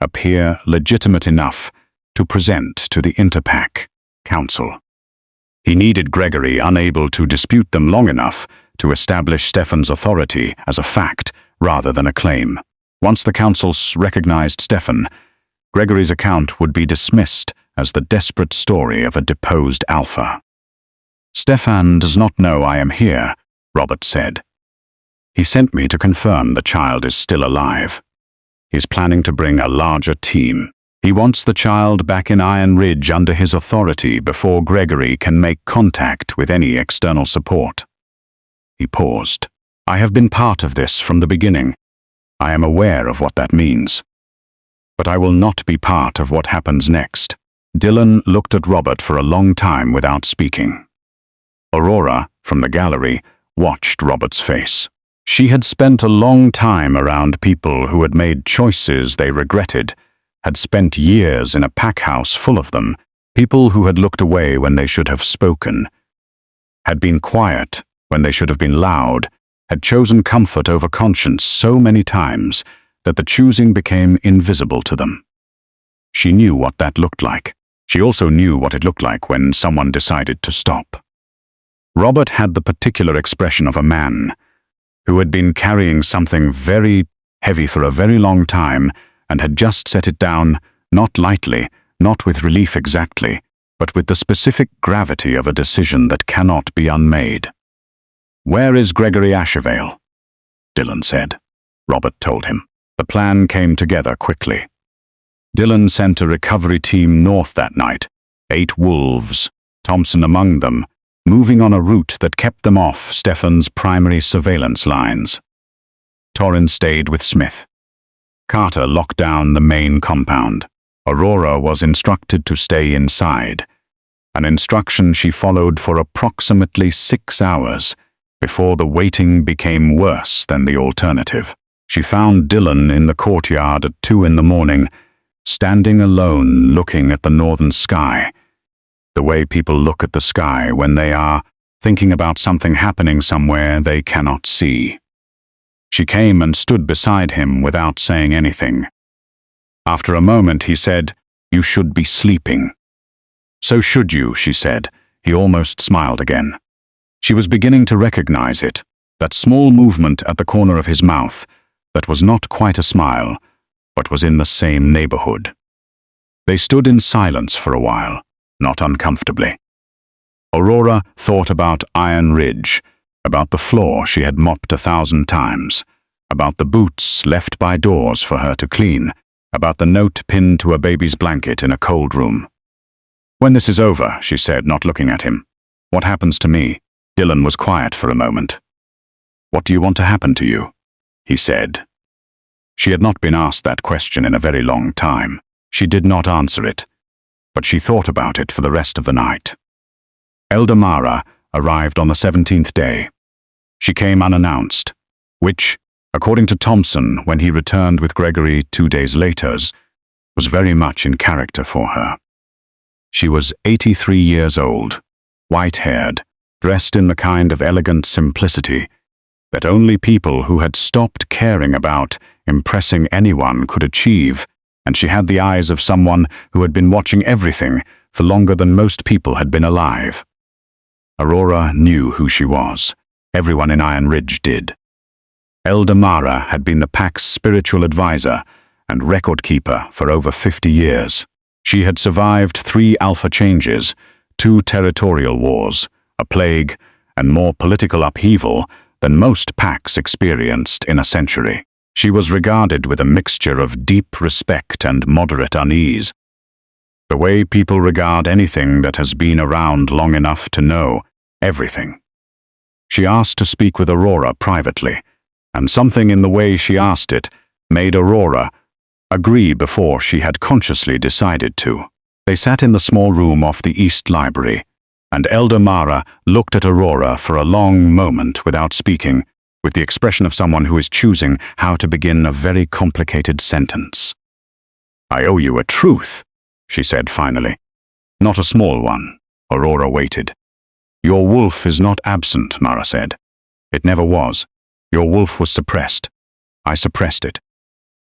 appear legitimate enough to present to the Interpack Council. He needed Gregory unable to dispute them long enough to establish Stefan's authority as a fact rather than a claim. Once the Council recognized Stefan, Gregory's account would be dismissed as the desperate story of a deposed Alpha. "Stefan does not know I am here," Robert said. "He sent me to confirm the child is still alive. He's planning to bring a larger team. He wants the child back in Iron Ridge under his authority before Gregory can make contact with any external support." He paused. "I have been part of this from the beginning. I am aware of what that means. But I will not be part of what happens next." Dillon looked at Robert for a long time without speaking. Aurora, from the gallery, watched Robert's face. She had spent a long time around people who had made choices they regretted, had spent years in a pack house full of them, people who had looked away when they should have spoken, had been quiet when they should have been loud, had chosen comfort over conscience so many times that the choosing became invisible to them. She knew what that looked like. She also knew what it looked like when someone decided to stop. Robert had the particular expression of a man who had been carrying something very heavy for a very long time and had just set it down, not lightly, not with relief exactly, but with the specific gravity of a decision that cannot be unmade. "Where is Gregory Ashervale?" Dylan said. Robert told him. The plan came together quickly. Dylan sent a recovery team north that night, 8 wolves, Thompson among them, moving on a route that kept them off Stefan's primary surveillance lines. Torrin stayed with Smith. Carter locked down the main compound. Aurora was instructed to stay inside, an instruction she followed for approximately 6 hours before the waiting became worse than the alternative. She found Dylan in the courtyard at 2 in the morning, standing alone looking at the northern sky, the way people look at the sky when they are thinking about something happening somewhere they cannot see. She came and stood beside him without saying anything. After a moment he said, "You should be sleeping." "So should you," she said. He almost smiled again. She was beginning to recognize it, that small movement at the corner of his mouth that was not quite a smile, but was in the same neighborhood. They stood in silence for a while, not uncomfortably. Aurora thought about Iron Ridge, about the floor she had mopped 1,000 times, about the boots left by doors for her to clean, about the note pinned to a baby's blanket in a cold room. "When this is over," she said, not looking at him, "what happens to me?" Dylan was quiet for a moment. "What do you want to happen to you?" he said. She had not been asked that question in a very long time. She did not answer it, but she thought about it for the rest of the night. Elder Mara arrived on the 17th day. She came unannounced, which, according to Thompson when he returned with Gregory 2 days later, was very much in character for her. She was 83 years old, white-haired, dressed in the kind of elegant simplicity that only people who had stopped caring about impressing anyone could achieve, and she had the eyes of someone who had been watching everything for longer than most people had been alive. Aurora knew who she was. Everyone in Iron Ridge did. Elder Mara had been the pack's spiritual advisor and record keeper for over 50 years. She had survived 3 alpha changes, 2 territorial wars, a plague, and more political upheaval than most packs experienced in a century. She was regarded with a mixture of deep respect and moderate unease. The way people regard anything that has been around long enough to know everything. She asked to speak with Aurora privately, and something in the way she asked it made Aurora agree before she had consciously decided to. They sat in the small room off the East Library, and Elder Mara looked at Aurora for a long moment without speaking, with the expression of someone who is choosing how to begin a very complicated sentence. "I owe you a truth," she said finally. "Not a small one." Aurora waited. "Your wolf is not absent," Mara said. "It never was. Your wolf was suppressed. I suppressed it.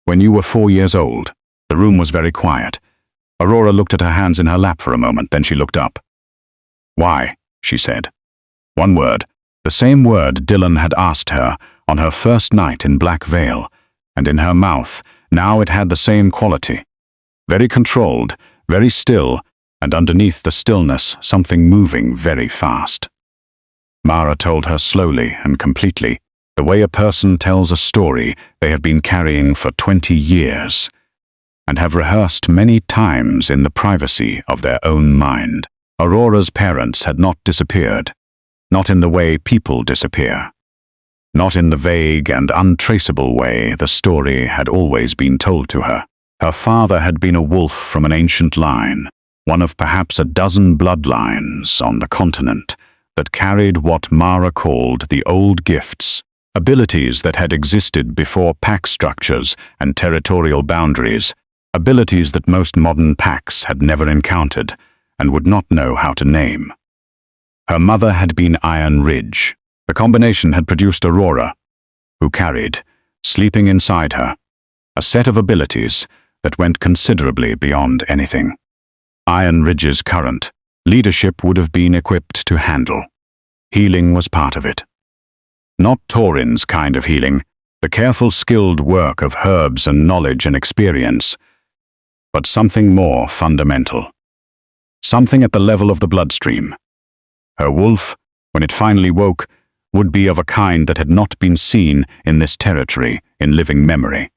When you were 4 years old, the room was very quiet." Aurora looked at her hands in her lap for a moment, then she looked up. "Why?" she said. One word, the same word Dylan had asked her on her first night in Black Veil, and in her mouth, now it had the same quality. Very controlled, very still, and underneath the stillness, something moving very fast. Mara told her slowly and completely, the way a person tells a story they have been carrying for 20 years, and have rehearsed many times in the privacy of their own mind. Aurora's parents had not disappeared, not in the way people disappear, not in the vague and untraceable way the story had always been told to her. Her father had been a wolf from an ancient line, one of perhaps a dozen bloodlines on the continent that carried what Mara called the old gifts, abilities that had existed before pack structures and territorial boundaries, abilities that most modern packs had never encountered and would not know how to name. Her mother had been Iron Ridge. The combination had produced Aurora, who carried, sleeping inside her, a set of abilities that went considerably beyond anything Iron Ridge's current leadership would have been equipped to handle. Healing was part of it. Not Torin's kind of healing, the careful, skilled work of herbs and knowledge and experience, but something more fundamental. Something at the level of the bloodstream. Her wolf, when it finally woke, would be of a kind that had not been seen in this territory in living memory.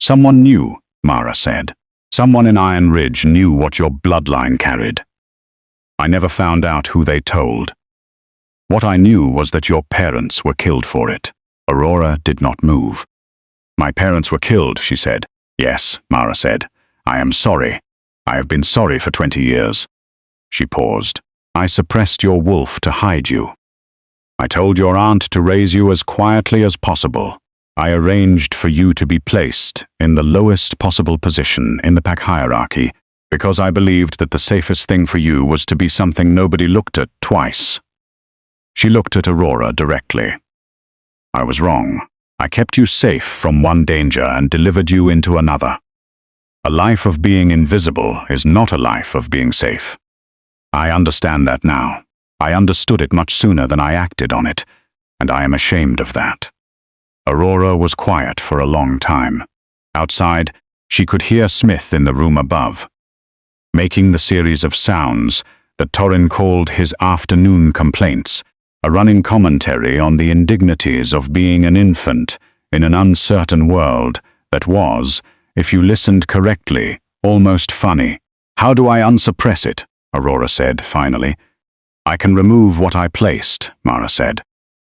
Someone knew, Mara said. Someone in Iron Ridge knew what your bloodline carried. I never found out who they told. What I knew was that your parents were killed for it. Aurora did not move. My parents were killed, she said. Yes, Mara said. I am sorry. I have been sorry for 20 years. She paused. I suppressed your wolf to hide you. I told your aunt to raise you as quietly as possible. I arranged for you to be placed in the lowest possible position in the pack hierarchy because I believed that the safest thing for you was to be something nobody looked at twice. She looked at Aurora directly. I was wrong. I kept you safe from one danger and delivered you into another. A life of being invisible is not a life of being safe. I understand that now. I understood it much sooner than I acted on it, and I am ashamed of that. Aurora was quiet for a long time. Outside, she could hear Smith in the room above, making the series of sounds that Torin called his afternoon complaints, a running commentary on the indignities of being an infant in an uncertain world that was, if you listened correctly, almost funny. How do I unsuppress it? Aurora said, finally. I can remove what I placed, Mara said.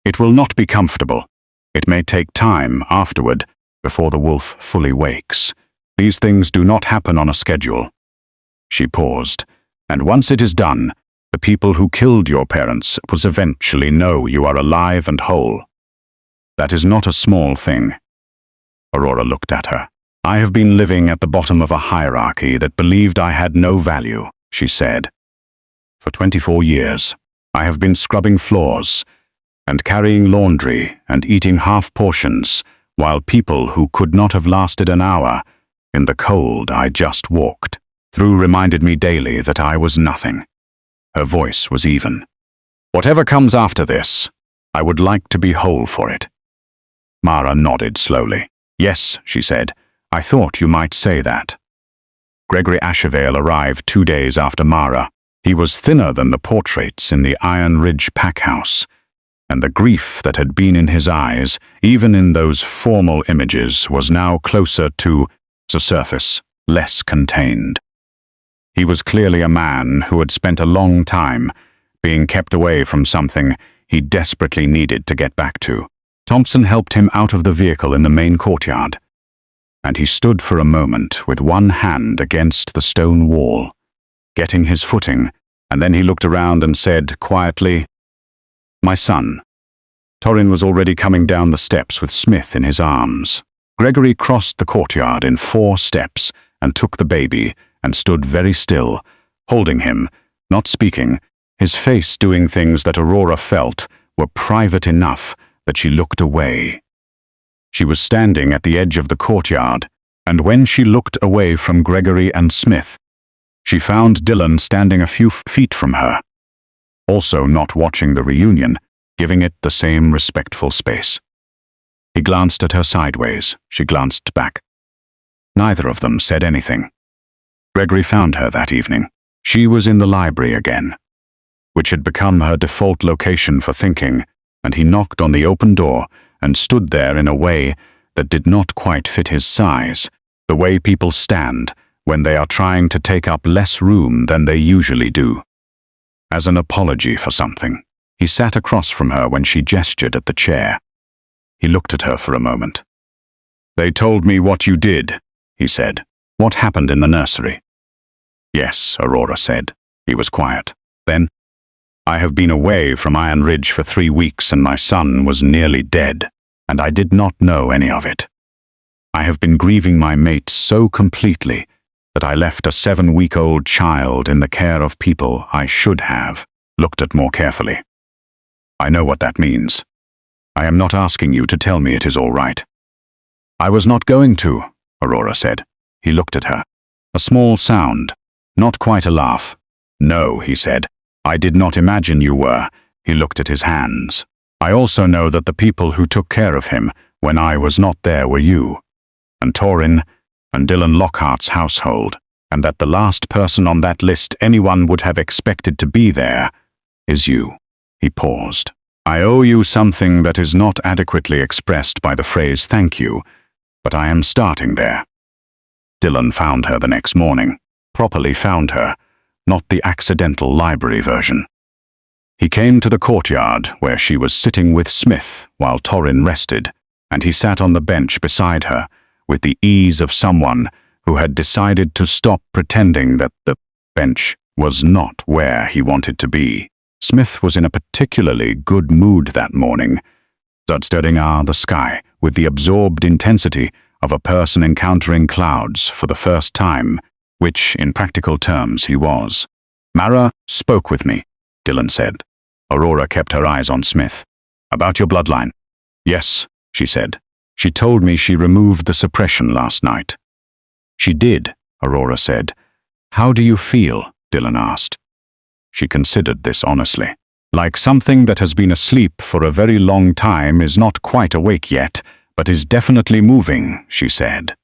It will not be comfortable. It may take time afterward, before the wolf fully wakes. These things do not happen on a schedule. She paused, and once it is done, the people who killed your parents will eventually know you are alive and whole. That is not a small thing. Aurora looked at her. I have been living at the bottom of a hierarchy that believed I had no value, she said. For 24 years, I have been scrubbing floors and carrying laundry and eating half portions while people who could not have lasted an hour in the cold I just walked through reminded me daily that I was nothing. Her voice was even. Whatever comes after this, I would like to be whole for it. Mara nodded slowly. Yes, she said. I thought you might say that. Gregory Ashevale arrived 2 days after Mara. He was thinner than the portraits in the Iron Ridge packhouse, and the grief that had been in his eyes, even in those formal images, was now closer to the surface, less contained. He was clearly a man who had spent a long time being kept away from something he desperately needed to get back to. Thompson helped him out of the vehicle in the main courtyard, and he stood for a moment with one hand against the stone wall, getting his footing, and then he looked around and said quietly, My son. Torin was already coming down the steps with Smith in his arms. Gregory crossed the courtyard in 4 steps and took the baby and stood very still, holding him, not speaking, his face doing things that Aurora felt were private enough that she looked away. She was standing at the edge of the courtyard, and when she looked away from Gregory and Smith, she found Dylan standing a few feet from her, also not watching the reunion, giving it the same respectful space. He glanced at her sideways. She glanced back. Neither of them said anything. Gregory found her that evening. She was in the library again, which had become her default location for thinking, and he knocked on the open door and stood there in a way that did not quite fit his size, the way people stand when they are trying to take up less room than they usually do. As an apology for something, he sat across from her when she gestured at the chair. He looked at her for a moment. They told me what you did, he said. What happened in the nursery? Yes, Aurora said. He was quiet. Then, I have been away from Iron Ridge for 3 weeks and my son was nearly dead, and I did not know any of it. I have been grieving my mate so completely that I left a 7-week-old child in the care of people I should have looked at more carefully. I know what that means. I am not asking you to tell me it is all right. I was not going to, Aurora said. He looked at her. A small sound, not quite a laugh. No, he said. I did not imagine you were. He looked at his hands. I also know that the people who took care of him when I was not there were you, and Torin, and Dylan Lockhart's household, and that the last person on that list anyone would have expected to be there is you. He paused. I owe you something that is not adequately expressed by the phrase thank you, but I am starting there. Dylan found her the next morning. Properly found her, not the accidental library version. He came to the courtyard where she was sitting with Smith while Torin rested, and he sat on the bench beside her with the ease of someone who had decided to stop pretending that the bench was not where he wanted to be. Smith was in a particularly good mood that morning, studying the sky with the absorbed intensity of a person encountering clouds for the first time, which, in practical terms, he was. Mara spoke with me, Dylan said. Aurora kept her eyes on Smith. About your bloodline? Yes, she said. She told me she removed the suppression last night. She did, Aurora said. How do you feel? Dylan asked. She considered this honestly. Like something that has been asleep for a very long time is not quite awake yet, but is definitely moving, she said.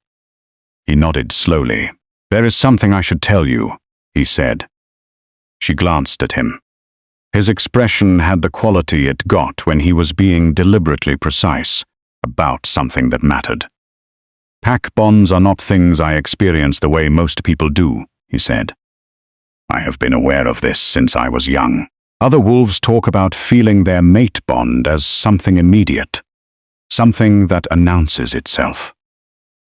He nodded slowly. There is something I should tell you, he said. She glanced at him. His expression had the quality it got when he was being deliberately precise about something that mattered. Pack bonds are not things I experience the way most people do, he said. I have been aware of this since I was young. Other wolves talk about feeling their mate bond as something immediate, something that announces itself.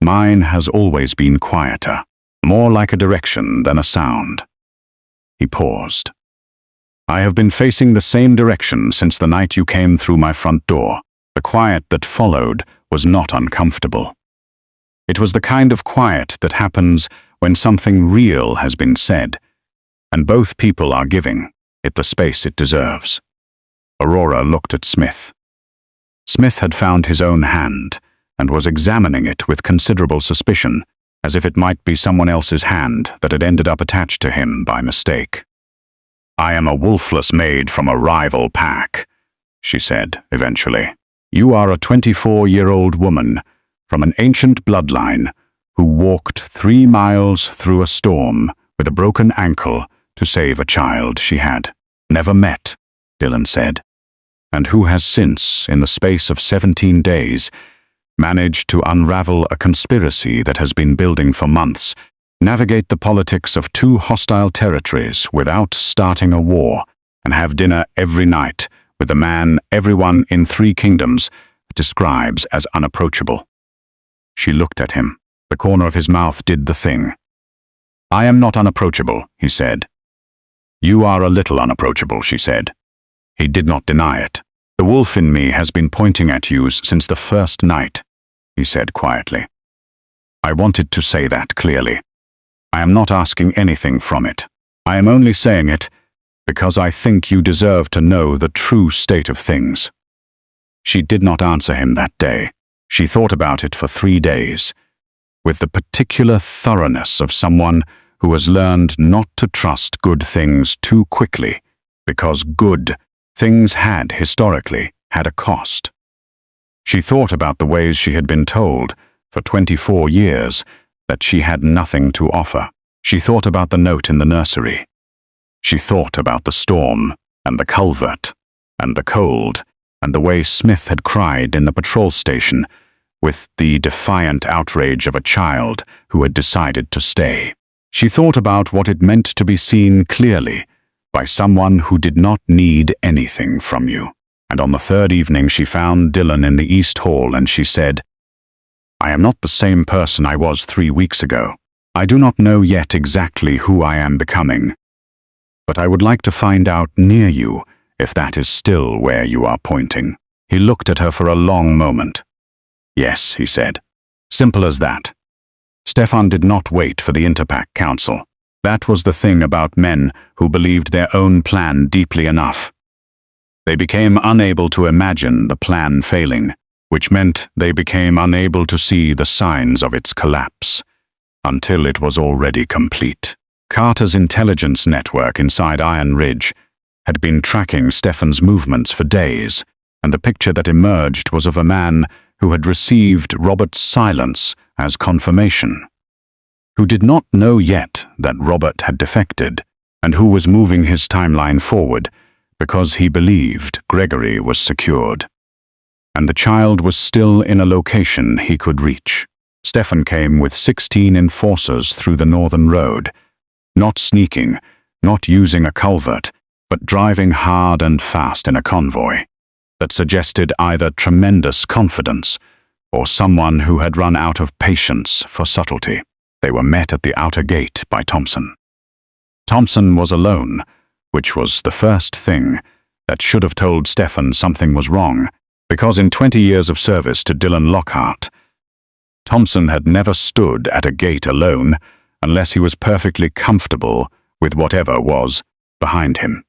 Mine has always been quieter, more like a direction than a sound. He paused. I have been facing the same direction since the night you came through my front door. The quiet that followed was not uncomfortable. It was the kind of quiet that happens when something real has been said, and both people are giving it the space it deserves. Aurora looked at Smith. Smith had found his own hand and was examining it with considerable suspicion, as if it might be someone else's hand that had ended up attached to him by mistake. I am a Wolfless Maid from a rival pack, she said eventually. You are a 24-year-old woman from an ancient bloodline who walked 3 miles through a storm with a broken ankle to save a child she had never met, Dylan said, and who has since, in the space of 17 days, managed to unravel a conspiracy that has been building for months, navigate the politics of 2 hostile territories without starting a war, and have dinner every night with the man everyone in 3 kingdoms describes as unapproachable. She looked at him. The corner of his mouth did the thing. I am not unapproachable, he said. You are a little unapproachable, she said. He did not deny it. The wolf in me has been pointing at you since the first night, he said quietly. I wanted to say that clearly. I am not asking anything from it. I am only saying it because I think you deserve to know the true state of things. She did not answer him that day. She thought about it for 3 days, with the particular thoroughness of someone who has learned not to trust good things too quickly, because good things had, historically, had a cost. She thought about the ways she had been told, for 24 years, that she had nothing to offer. She thought about the note in the nursery. She thought about the storm, and the culvert, and the cold, and the way Smith had cried in the patrol station, with the defiant outrage of a child who had decided to stay. She thought about what it meant to be seen clearly by someone who did not need anything from you. And on the 3rd evening she found Dylan in the East Hall and she said, I am not the same person I was 3 weeks ago. I do not know yet exactly who I am becoming. But I would like to find out near you if that is still where you are pointing. He looked at her for a long moment. Yes, he said. Simple as that. Stefan did not wait for the Interpack Council. That was the thing about men who believed their own plan deeply enough. They became unable to imagine the plan failing, which meant they became unable to see the signs of its collapse. until it was already complete. Carter's intelligence network inside Iron Ridge had been tracking Stefan's movements for days, and the picture that emerged was of a man who had received Robert's silence as confirmation, who did not know yet that Robert had defected, and who was moving his timeline forward because he believed Gregory was secured. And the child was still in a location he could reach. Stefan came with 16 enforcers through the northern road, not sneaking, not using a culvert, but driving hard and fast in a convoy that suggested either tremendous confidence or someone who had run out of patience for subtlety. They were met at the outer gate by Thompson. Thompson was alone, which was the first thing that should have told Stefan something was wrong, because in 20 years of service to Dylan Lockhart, Thompson had never stood at a gate alone unless he was perfectly comfortable with whatever was behind him.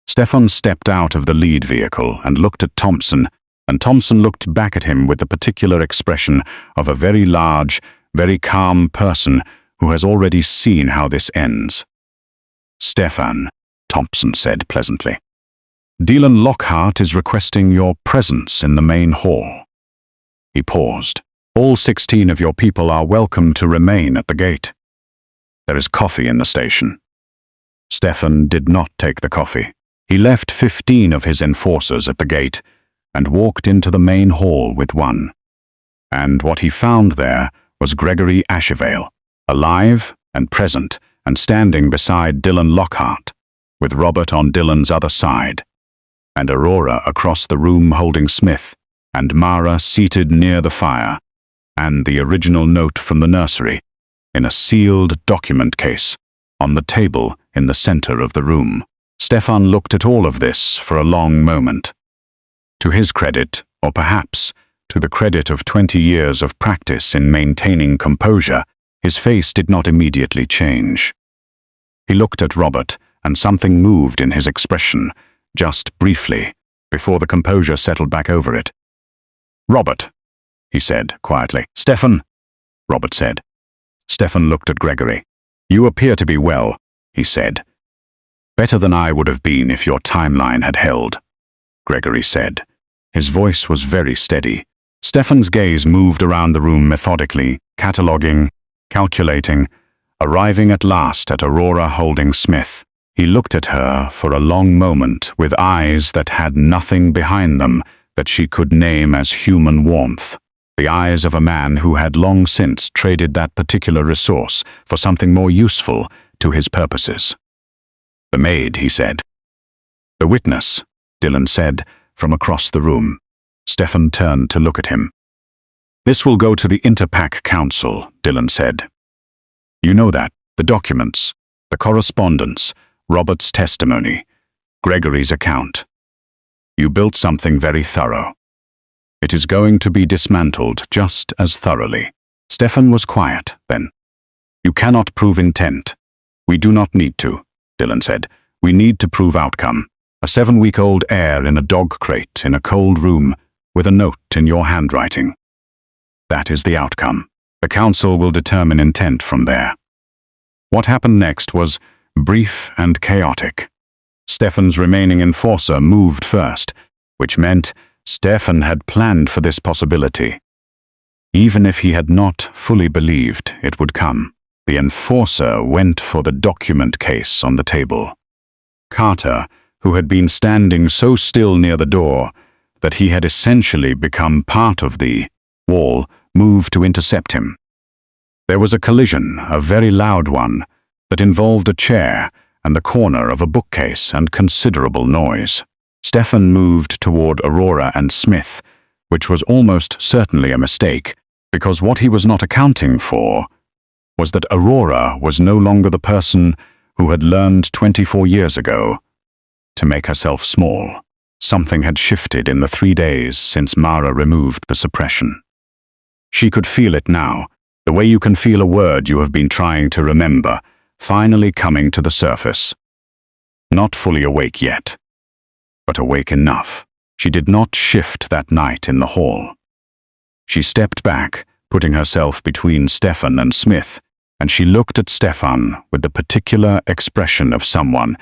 Stefan stepped out of the lead vehicle and looked at Thompson, and Thompson looked back at him with the particular expression of a very large, very calm person who has already seen how this ends. "Stefan," Thompson said pleasantly, "Dylan Lockhart is requesting your presence in the main hall." He paused. "All 16 of your people are welcome to remain at the gate. There is coffee in the station." Stefan did not take the coffee. He left 15 of his enforcers at the gate and walked into the main hall with one. And what he found there was Gregory Ashevale, alive and present and standing beside Dylan Lockhart, with Robert on Dylan's other side, and Aurora across the room holding Smith, and Mara seated near the fire, and the original note from the nursery in a sealed document case on the table in the center of the room. Stefan looked at all of this for a long moment. To his credit, or perhaps to the credit of 20 years of practice in maintaining composure, his face did not immediately change. He looked at Robert, and something moved in his expression, just briefly, before the composure settled back over it. "Robert," he said quietly. "Stefan," Robert said. Stefan looked at Gregory. "You appear to be well," he said. "Better than I would have been if your timeline had held," Gregory said. His voice was very steady. Stefan's gaze moved around the room methodically, cataloging, calculating, arriving at last at Aurora holding Smith. He looked at her for a long moment with eyes that had nothing behind them that she could name as human warmth. The eyes of a man who had long since traded that particular resource for something more useful to his purposes. "The maid," he said. "The witness," Dylan said from across the room. Stefan turned to look at him. "This will go to the Interpack Council," Dylan said. "You know that, the documents, the correspondence, Robert's testimony, Gregory's account. You built something very thorough. It is going to be dismantled just as thoroughly." Stefan was quiet then. "You cannot prove intent. We do not need to," Dylan said. "We need to prove outcome. A 7-week-old Heir in a dog crate in a cold room with a note in your handwriting. That is the outcome. The council will determine intent from there." What happened next was brief and chaotic. Stefan's remaining enforcer moved first, which meant Stefan had planned for this possibility. Even if he had not fully believed it would come, the enforcer went for the document case on the table. Carter, who had been standing so still near the door that he had essentially become part of the wall, moved to intercept him. There was a collision, a very loud one, that involved a chair and the corner of a bookcase and considerable noise. Stefan moved toward Aurora and Smith, which was almost certainly a mistake, because what he was not accounting for was that Aurora was no longer the person who had learned 24 years ago to make herself small. Something had shifted in the 3 days since Mara removed the suppression. She could feel it now, the way you can feel a word you have been trying to remember, finally coming to the surface. Not fully awake yet, but awake enough. She did not shift that night in the hall. She stepped back, putting herself between Stefan and Smith, and she looked at Stefan with the particular expression of someone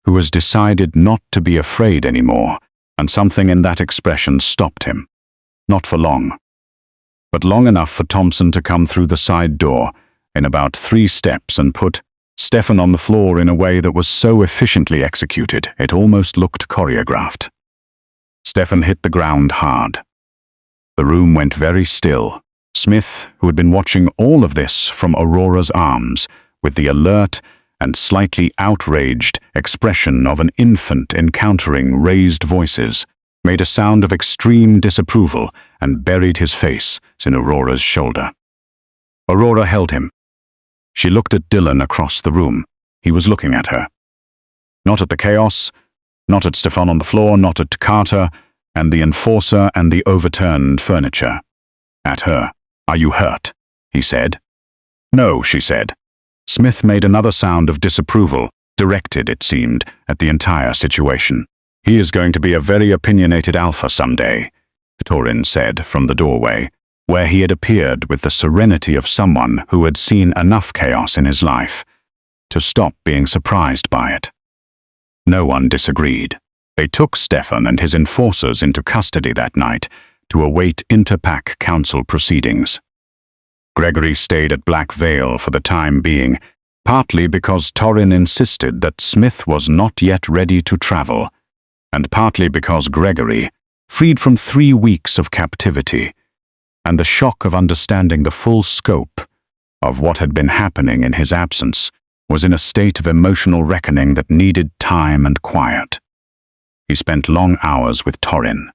who has decided not to be afraid anymore, and something in that expression stopped him. Not for long, but long enough for Thompson to come through the side door in about 3 steps and put Stefan on the floor in a way that was so efficiently executed it almost looked choreographed. Stefan hit the ground hard. The room went very still. Smith, who had been watching all of this from Aurora's arms, with the alert and slightly outraged expression of an infant encountering raised voices, made a sound of extreme disapproval and buried his face in Aurora's shoulder. Aurora held him. She looked at Dylan across the room. He was looking at her. Not at the chaos, not at Stefan on the floor, not at Carter and the enforcer and the overturned furniture. At her. "Are you hurt?" he said. "No," she said. Smith made another sound of disapproval, directed, it seemed, at the entire situation. "He is going to be a very opinionated alpha someday," Torin said from the doorway, where he had appeared with the serenity of someone who had seen enough chaos in his life to stop being surprised by it. No one disagreed. They took Stefan and his enforcers into custody that night to await Interpack Council proceedings. Gregory stayed at Black Veil for the time being, partly because Torin insisted that Smith was not yet ready to travel, and partly because Gregory, freed from 3 weeks of captivity, and the shock of understanding the full scope of what had been happening in his absence, was in a state of emotional reckoning that needed time and quiet. He spent long hours with Torin.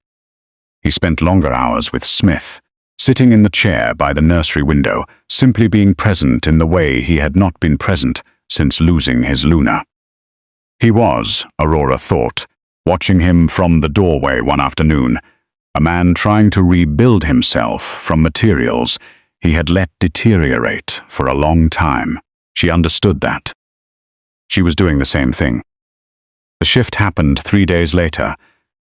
He spent longer hours with Smith, sitting in the chair by the nursery window, simply being present in the way he had not been present since losing his Luna. He was, Aurora thought, watching him from the doorway one afternoon, a man trying to rebuild himself from materials he had let deteriorate for a long time. She understood that. She was doing the same thing. The shift happened 3 days later,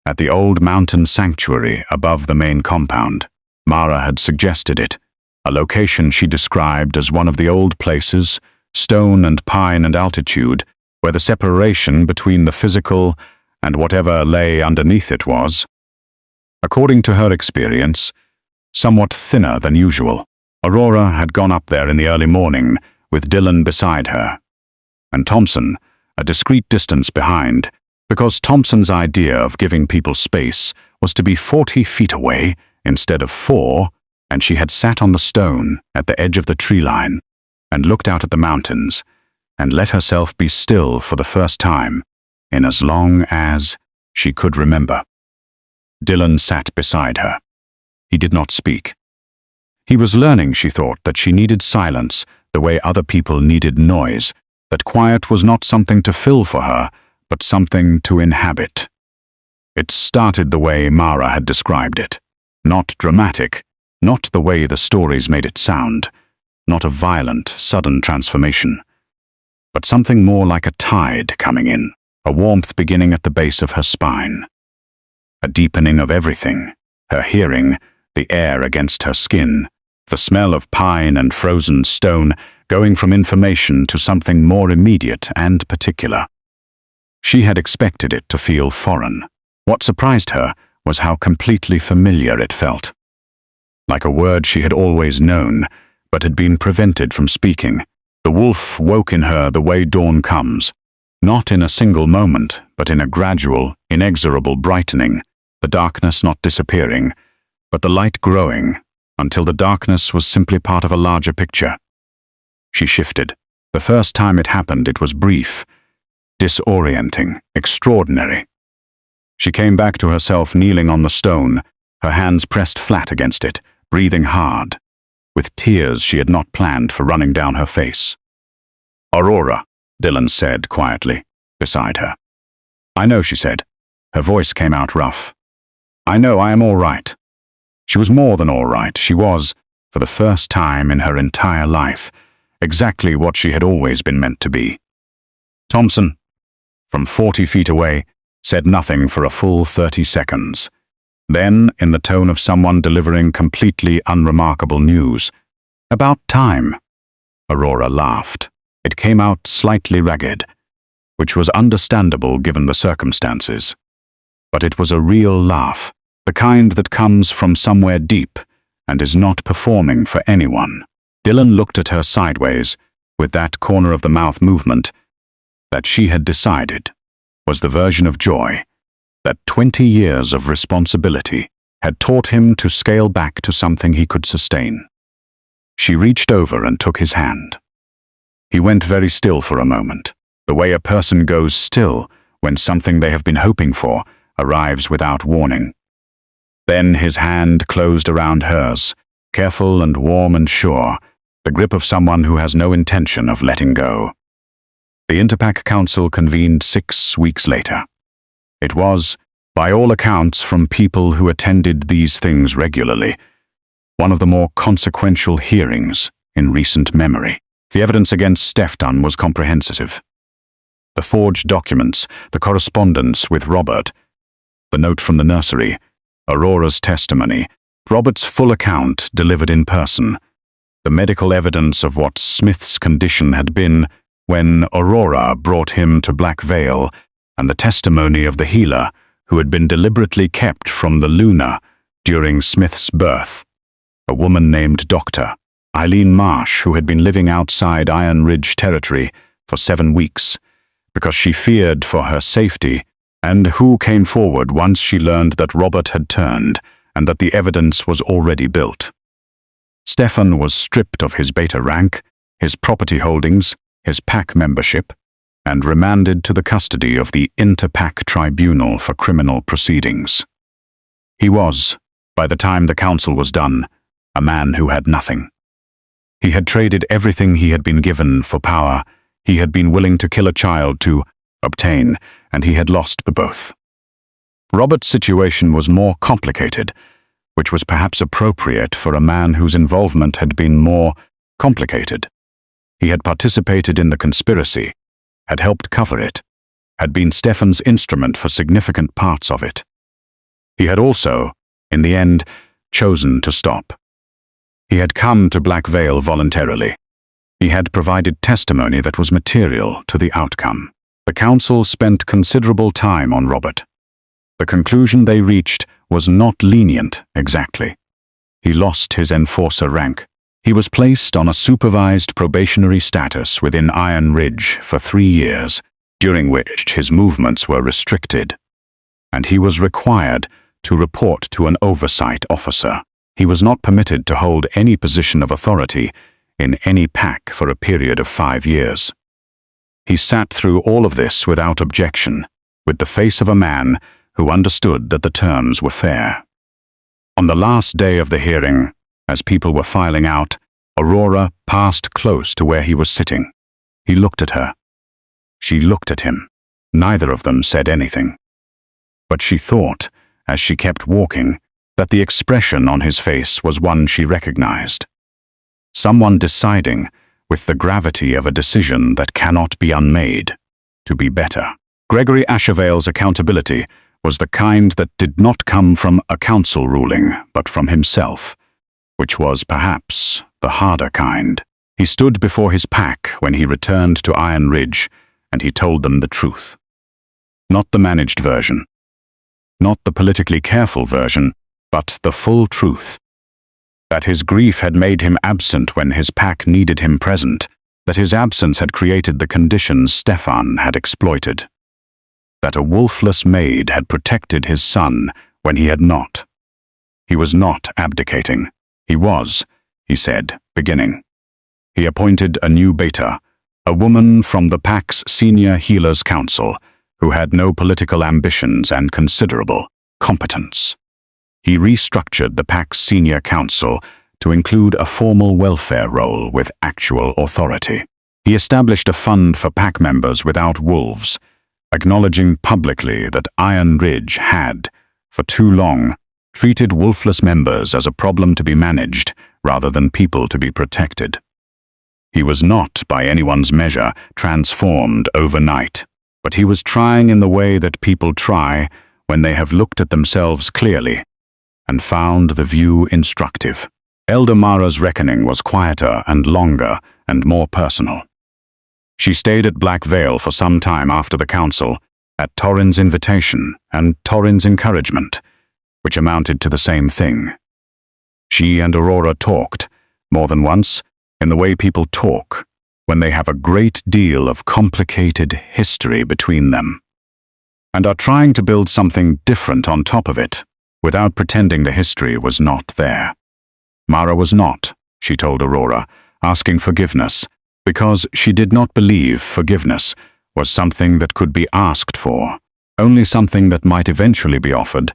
at the old mountain sanctuary above the main compound. Mara had suggested it, a location she described as one of the old places, stone and pine and altitude, where the separation between the physical and whatever lay underneath it was, according to her experience, somewhat thinner than usual. Aurora had gone up there in the early morning with Dylan beside her, and Thompson, a discreet distance behind, because Thompson's idea of giving people space was to be 40 feet away instead of 4, and she had sat on the stone at the edge of the tree line and looked out at the mountains and let herself be still for the first time in as long as she could remember. Dylan sat beside her. He did not speak. He was learning, she thought, that she needed silence the way other people needed noise, that quiet was not something to fill for her, but something to inhabit. It started the way Mara had described it. Not dramatic, not the way the stories made it sound, not a violent, sudden transformation, but something more like a tide coming in, a warmth beginning at the base of her spine, a deepening of everything, her hearing, the air against her skin, the smell of pine and frozen stone, going from information to something more immediate and particular. She had expected it to feel foreign. What surprised her was how completely familiar it felt. Like a word she had always known, but had been prevented from speaking. The wolf woke in her the way dawn comes, not in a single moment, but in a gradual, inexorable brightening, the darkness not disappearing, but the light growing, until the darkness was simply part of a larger picture. She shifted. The first time it happened, it was brief, disorienting, extraordinary. She came back to herself kneeling on the stone, her hands pressed flat against it, breathing hard, with tears she had not planned for running down her face. "Aurora," Dylan said quietly, beside her. "I know," she said. Her voice came out rough. "I know I am all right." She was more than all right. She was, for the first time in her entire life, exactly what she had always been meant to be. Thompson, from 40 feet away, said nothing for a full 30 seconds. Then, in the tone of someone delivering completely unremarkable news, "About time." Aurora laughed. It came out slightly ragged, which was understandable given the circumstances. But it was a real laugh, the kind that comes from somewhere deep and is not performing for anyone. Dylan looked at her sideways, with that corner of the mouth movement that she had decided was the version of joy that 20 years of responsibility had taught him to scale back to something he could sustain. She reached over and took his hand. He went very still for a moment, the way a person goes still when something they have been hoping for arrives without warning. Then his hand closed around hers, careful and warm and sure, the grip of someone who has no intention of letting go. The Interpack Council convened 6 weeks later. It was, by all accounts from people who attended these things regularly, one of the more consequential hearings in recent memory. The evidence against Stefan was comprehensive. The forged documents, the correspondence with Robert, the note from the nursery, Aurora's testimony, Robert's full account delivered in person, the medical evidence of what Smith's condition had been when Aurora brought him to Black Veil, and the testimony of the healer who had been deliberately kept from the Luna during Smith's birth, a woman named Dr. Eileen Marsh, who had been living outside Iron Ridge territory for 7 weeks because she feared for her safety, and who came forward once she learned that Robert had turned and that the evidence was already built. Stefan was stripped of his beta rank, his property holdings, his pack membership, and remanded to the custody of the Interpack Tribunal for Criminal Proceedings. He was, by the time the council was done, a man who had nothing. He had traded everything he had been given for power. He had been willing to kill a child to obtain, and he had lost both. Robert's situation was more complicated, which was perhaps appropriate for a man whose involvement had been more complicated. He had participated in the conspiracy, had helped cover it, had been Stefan's instrument for significant parts of it. He had also, in the end, chosen to stop. He had come to Black Veil voluntarily. He had provided testimony that was material to the outcome. The council spent considerable time on Robert. The conclusion they reached was not lenient exactly. He lost his enforcer rank. He was placed on a supervised probationary status within Iron Ridge for 3 years, during which his movements were restricted, and he was required to report to an oversight officer. He was not permitted to hold any position of authority in any pack for a period of 5 years. He sat through all of this without objection, with the face of a man who understood that the terms were fair. On the last day of the hearing, as people were filing out, Aurora passed close to where he was sitting. He looked at her. She looked at him. Neither of them said anything. But she thought, as she kept walking, that the expression on his face was one she recognized. Someone deciding, with the gravity of a decision that cannot be unmade, to be better. Gregory Ashervale's accountability was the kind that did not come from a council ruling, but from himself, which was perhaps the harder kind. He stood before his pack when he returned to Iron Ridge, and he told them the truth. Not the managed version, not the politically careful version, but the full truth. That his grief had made him absent when his pack needed him present, that his absence had created the conditions Stefan had exploited. That a Wolfless Maid had protected his son when he had not. He was not abdicating. He was, he said, beginning. He appointed a new beta, a woman from the pack's senior healers' council, who had no political ambitions and considerable competence. He restructured the pack's senior council to include a formal welfare role with actual authority. He established a fund for pack members without wolves, acknowledging publicly that Iron Ridge had, for too long, treated wolfless members as a problem to be managed rather than people to be protected. He was not, by anyone's measure, transformed overnight, but he was trying in the way that people try when they have looked at themselves clearly and found the view instructive. Elder Mara's reckoning was quieter and longer and more personal. She stayed at Black Vale for some time after the council, at Torrin's invitation and Torrin's encouragement, which amounted to the same thing. She and Aurora talked, more than once, in the way people talk when they have a great deal of complicated history between them, and are trying to build something different on top of it, without pretending the history was not there. Mara was not, she told Aurora, asking forgiveness, because she did not believe forgiveness was something that could be asked for, only something that might eventually be offered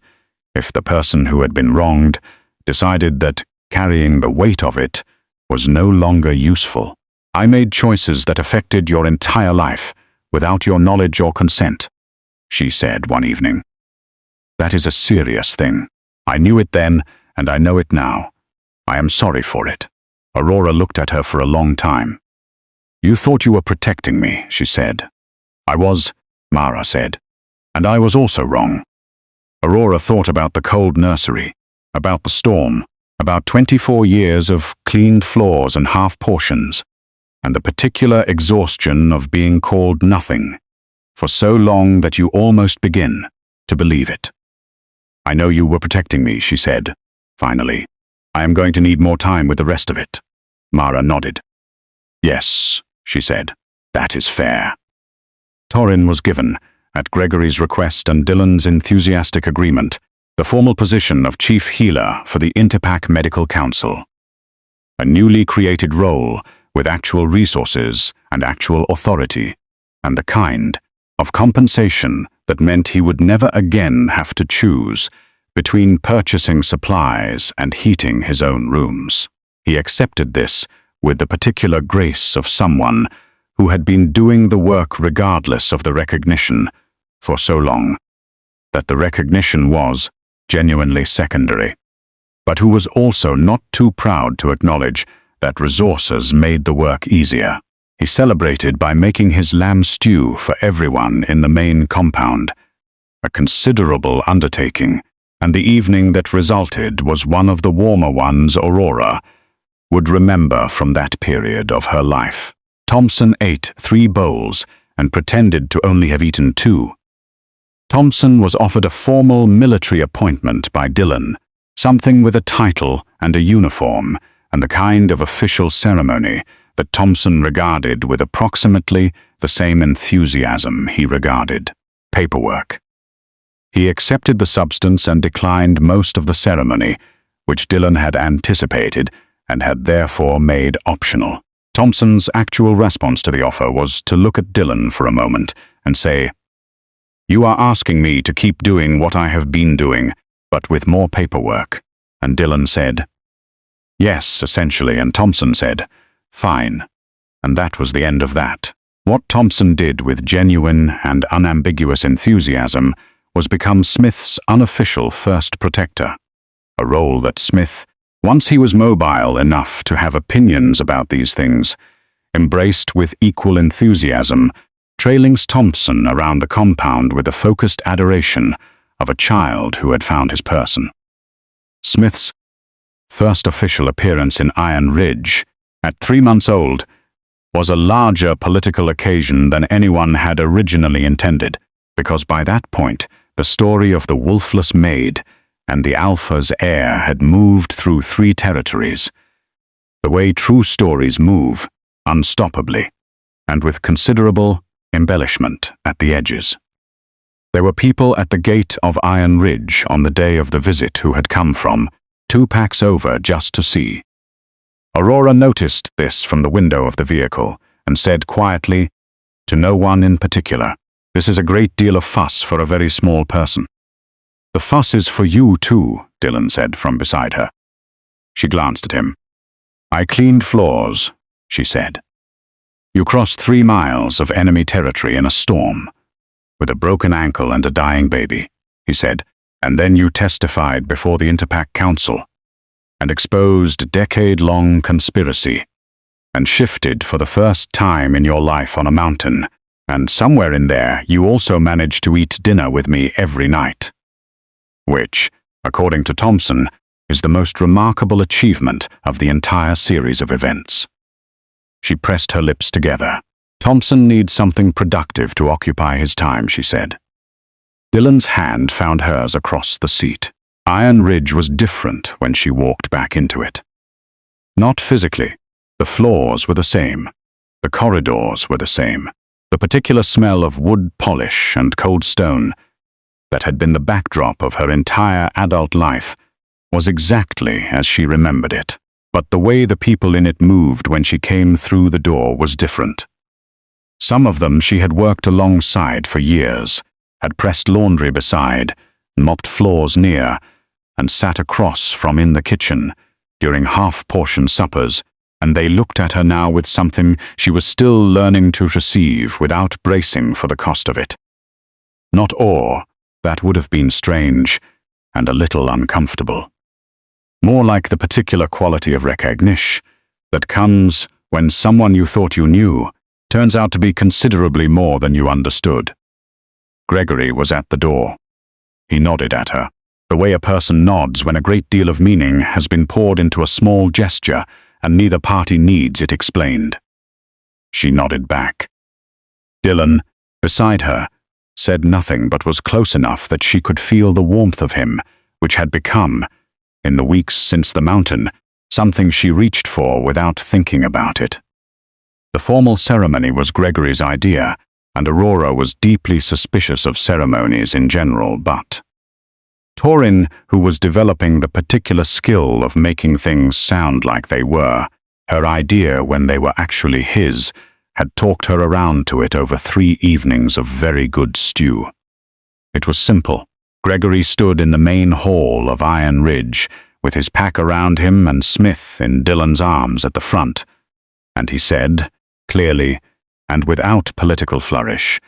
if the person who had been wronged decided that carrying the weight of it was no longer useful. I made choices that affected your entire life without your knowledge or consent, she said one evening. That is a serious thing. I knew it then, and I know it now. I am sorry for it. Aurora looked at her for a long time. You thought you were protecting me, she said. I was, Mara said, and I was also wrong. Aurora thought about the cold nursery, about the storm, about 24 years of cleaned floors and half portions, and the particular exhaustion of being called nothing, for so long that you almost begin to believe it. I know you were protecting me, she said, finally. I am going to need more time with the rest of it. Mara nodded. Yes, she said, that is fair. Torrin was given, at Gregory's request and Dylan's enthusiastic agreement, the formal position of Chief Healer for the Interpack Medical Council. A newly created role with actual resources and actual authority, and the kind of compensation that meant he would never again have to choose between purchasing supplies and heating his own rooms. He accepted this with the particular grace of someone who had been doing the work regardless of the recognition for so long that the recognition was genuinely secondary, but who was also not too proud to acknowledge that resources made the work easier. He celebrated by making his lamb stew for everyone in the main compound, a considerable undertaking, and the evening that resulted was one of the warmer ones Aurora would remember from that period of her life. Thompson ate 3 bowls and pretended to only have eaten 2. Thompson was offered a formal military appointment by Dylan, something with a title and a uniform, and the kind of official ceremony that Thompson regarded with approximately the same enthusiasm he regarded paperwork. He accepted the substance and declined most of the ceremony, which Dylan had anticipated and had therefore made optional. Thompson's actual response to the offer was to look at Dylan for a moment and say, "You are asking me to keep doing what I have been doing, but with more paperwork." And Dylan said, "Yes," essentially, and Thompson said, "Fine." And that was the end of that. What Thompson did with genuine and unambiguous enthusiasm was become Smith's unofficial first protector, a role that Smith, once he was mobile enough to have opinions about these things, embraced with equal enthusiasm, trailing Thompson around the compound with the focused adoration of a child who had found his person. Smith's first official appearance in Iron Ridge, at 3 months old, was a larger political occasion than anyone had originally intended, because by that point, the story of the Wolfless Maid and the Alpha's heir had moved through 3 territories, the way true stories move, unstoppably, and with considerable embellishment at the edges. There were people at the gate of Iron Ridge on the day of the visit who had come from 2 packs over just to see. Aurora noticed this from the window of the vehicle and said quietly, to no one in particular, "This is a great deal of fuss for a very small person." "The fuss is for you too," Dylan said from beside her. She glanced at him. "I cleaned floors," she said. "You crossed 3 miles of enemy territory in a storm, with a broken ankle and a dying baby," he said, "and then you testified before the Interpack Council, and exposed decade-long conspiracy, and shifted for the first time in your life on a mountain, and somewhere in there you also managed to eat dinner with me every night. Which, according to Thompson, is the most remarkable achievement of the entire series of events. She pressed her lips together. Thompson needs something productive to occupy his time, she said. Dylan's hand found hers across the seat. Iron Ridge was different when she walked back into it. Not physically. The floors were the same. The corridors were the same. The particular smell of wood polish and cold stone that had been the backdrop of her entire adult life was exactly as she remembered it. But the way the people in it moved when she came through the door was different. Some of them she had worked alongside for years, had pressed laundry beside, mopped floors near, and sat across from in the kitchen during half-portion suppers, and they looked at her now with something she was still learning to receive without bracing for the cost of it. Not awe, that would have been strange and a little uncomfortable. More like the particular quality of recognition that comes when someone you thought you knew turns out to be considerably more than you understood. Gregory was at the door. He nodded at her, the way a person nods when a great deal of meaning has been poured into a small gesture and neither party needs it explained. She nodded back. Dylan, beside her, said nothing but was close enough that she could feel the warmth of him, which had become, in the weeks since the mountain, something she reached for without thinking about it. The formal ceremony was Gregory's idea, and Aurora was deeply suspicious of ceremonies in general, but Torin, who was developing the particular skill of making things sound like they were, her idea when they were actually his, had talked her around to it over 3 evenings of very good stew. It was simple. Gregory stood in the main hall of Iron Ridge, with his pack around him and Smith in Dylan's arms at the front, and he said, clearly, and without political flourish,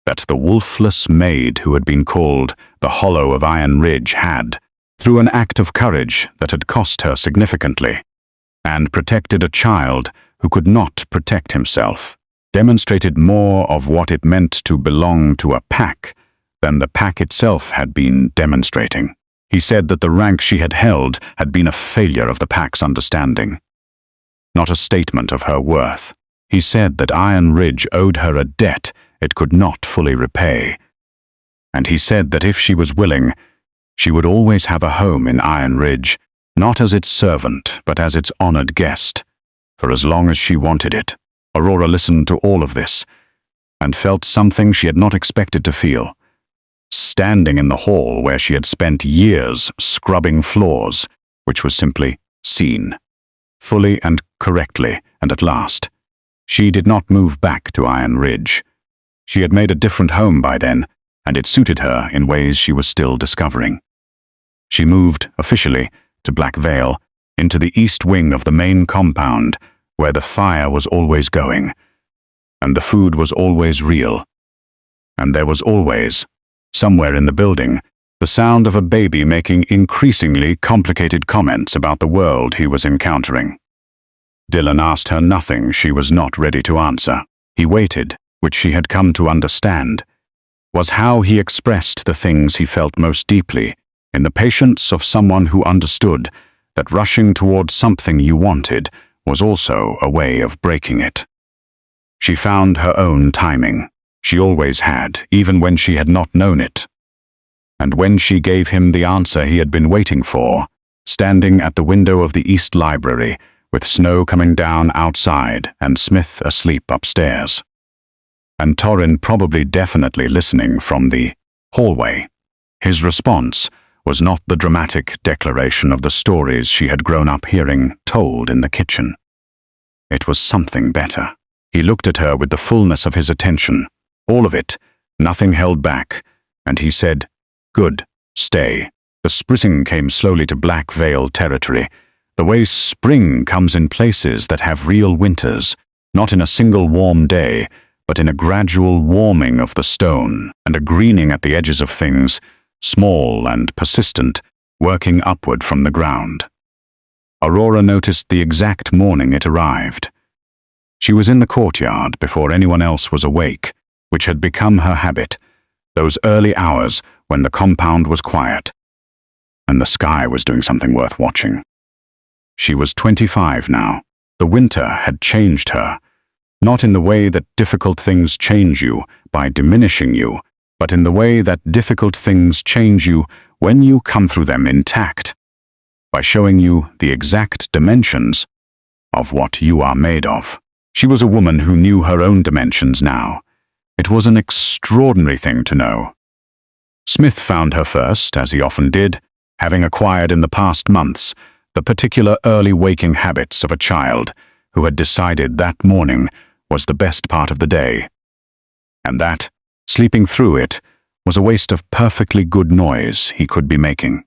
that the Wolfless Maid who had been called the Hollow of Iron Ridge had, through an act of courage that had cost her significantly, and protected a child who could not protect himself, demonstrated more of what it meant to belong to a pack than the pack itself had been demonstrating. He said that the rank she had held had been a failure of the pack's understanding, not a statement of her worth. He said that Iron Ridge owed her a debt it could not fully repay, and he said that if she was willing, she would always have a home in Iron Ridge, not as its servant, but as its honored guest, for as long as she wanted it. Aurora listened to all of this, and felt something she had not expected to feel. Standing in the hall where she had spent years scrubbing floors, which was simply seen, fully and correctly, and at last, she did not move back to Iron Ridge. She had made a different home by then, and it suited her in ways she was still discovering. She moved, officially, to Black Vale, into the east wing of the main compound, where the fire was always going, and the food was always real, and there was always, somewhere in the building, the sound of a baby making increasingly complicated comments about the world he was encountering. Dylan asked her nothing she was not ready to answer. He waited, which she had come to understand, was how he expressed the things he felt most deeply, in the patience of someone who understood that rushing towards something you wanted was also a way of breaking it. She found her own timing. She always had, even when she had not known it. And when she gave him the answer he had been waiting for, standing at the window of the East Library, with snow coming down outside and Smith asleep upstairs, and Torin probably definitely listening from the hallway, his response was not the dramatic declaration of the stories she had grown up hearing told in the kitchen. It was something better. He looked at her with the fullness of his attention, all of it, nothing held back, and he said, "Good, stay." The spring came slowly to Black Vale territory, the way spring comes in places that have real winters, not in a single warm day, but in a gradual warming of the stone and a greening at the edges of things, small and persistent, working upward from the ground. Aurora noticed the exact morning it arrived. She was in the courtyard before anyone else was awake, which had become her habit, those early hours when the compound was quiet. and the sky was doing something worth watching. She was 25 now. The winter had changed her, not in the way that difficult things change you by diminishing you, but in the way that difficult things change you when you come through them intact, by showing you the exact dimensions of what you are made of. She was a woman who knew her own dimensions now. It was an extraordinary thing to know. Smith found her first, as he often did, having acquired in the past months the particular early waking habits of a child who had decided that morning was the best part of the day, and that, sleeping through it, was a waste of perfectly good noise he could be making.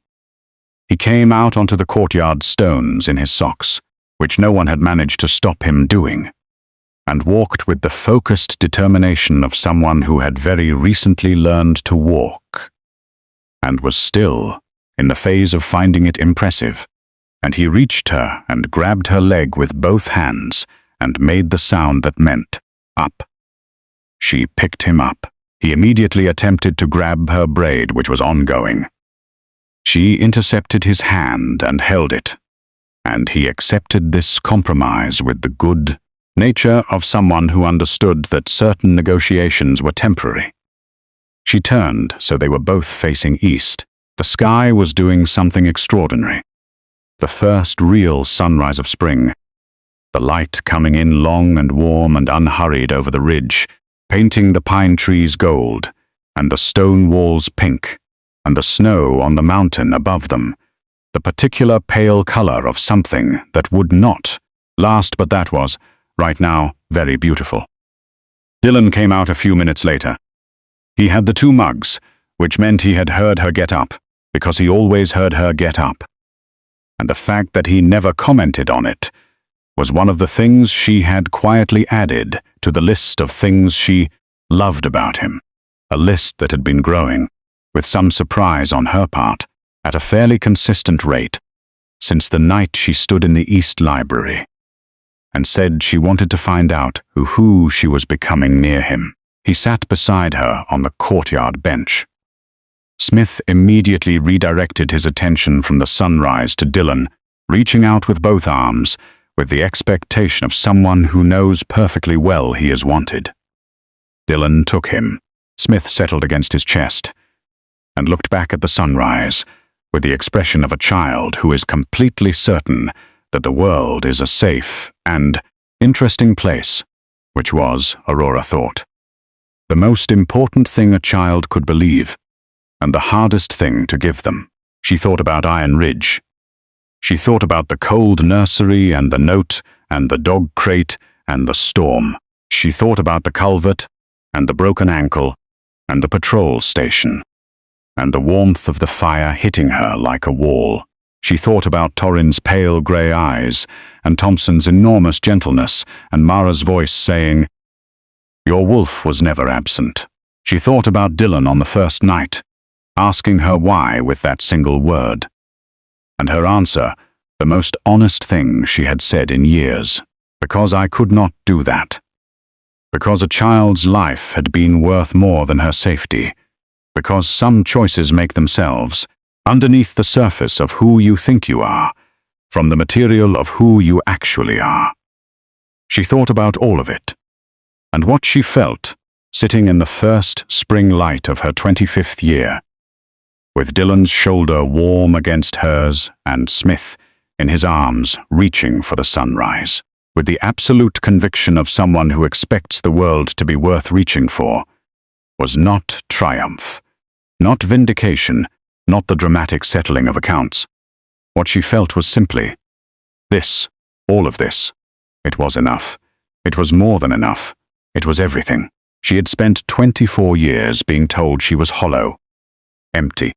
He came out onto the courtyard stones in his socks, which no one had managed to stop him doing, and walked with the focused determination of someone who had very recently learned to walk, and was still in the phase of finding it impressive. And he reached her and grabbed her leg with both hands and made the sound that meant, up. She picked him up. He immediately attempted to grab her braid, which was ongoing. She intercepted his hand and held it, and he accepted this compromise with the good nature of someone who understood that certain negotiations were temporary. She turned so they were both facing east. The sky was doing something extraordinary. The first real sunrise of spring, the light coming in long and warm and unhurried over the ridge, painting the pine trees gold, and the stone walls pink, and the snow on the mountain above them, the particular pale color of something that would not last, but that was, right now, very beautiful. Dylan came out a few minutes later. He had the 2 mugs, which meant he had heard her get up, because he always heard her get up. And the fact that he never commented on it was one of the things she had quietly added to the list of things she loved about him, a list that had been growing, with some surprise on her part, at a fairly consistent rate, since the night she stood in the East Library and said she wanted to find out who she was becoming near him. He sat beside her on the courtyard bench. Smith immediately redirected his attention from the sunrise to Dylan, reaching out with both arms, with the expectation of someone who knows perfectly well he is wanted. Dylan took him. Smith settled against his chest and looked back at the sunrise with the expression of a child who is completely certain that the world is a safe and interesting place, which was, Aurora thought, the most important thing a child could believe, and the hardest thing to give them. She thought about Iron Ridge. She thought about the cold nursery and the note and the dog crate and the storm. She thought about the culvert and the broken ankle and the patrol station and the warmth of the fire hitting her like a wall. She thought about Torrin's pale grey eyes and Thompson's enormous gentleness and Mara's voice saying, "Your wolf was never absent." She thought about Dylan on the first night, asking her why with that single word, and her answer, the most honest thing she had said in years, "Because I could not do that. Because a child's life had been worth more than her safety. Because some choices make themselves, underneath the surface of who you think you are, from the material of who you actually are." She thought about all of it, and what she felt, sitting in the first spring light of her 25th year, with Dylan's shoulder warm against hers and Smith in his arms reaching for the sunrise, with the absolute conviction of someone who expects the world to be worth reaching for, was not triumph, not vindication, not the dramatic settling of accounts. What she felt was simply, this, all of this. It was enough. It was more than enough. It was everything. She had spent 24 years being told she was hollow, empty,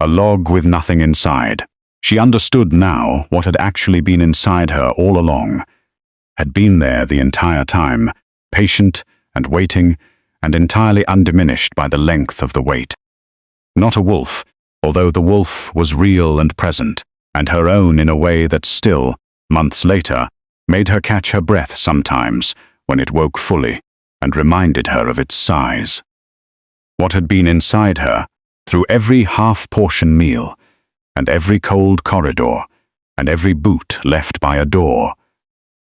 a log with nothing inside. She understood now what had actually been inside her all along, had been there the entire time, patient and waiting, and entirely undiminished by the length of the wait. Not a wolf, although the wolf was real and present, and her own in a way that still, months later, made her catch her breath sometimes when it woke fully and reminded her of its size. What had been inside her, through every half-portion meal, and every cold corridor, and every boot left by a door,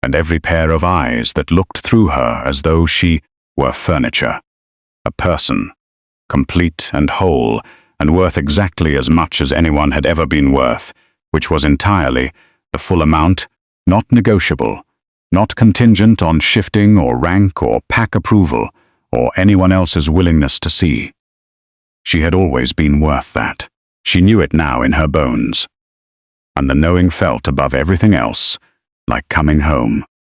and every pair of eyes that looked through her as though she were furniture, a person, complete and whole, and worth exactly as much as anyone had ever been worth, which was entirely the full amount, not negotiable, not contingent on shifting or rank or pack approval, or anyone else's willingness to see. She had always been worth that. She knew it now in her bones. And the knowing felt above everything else like coming home.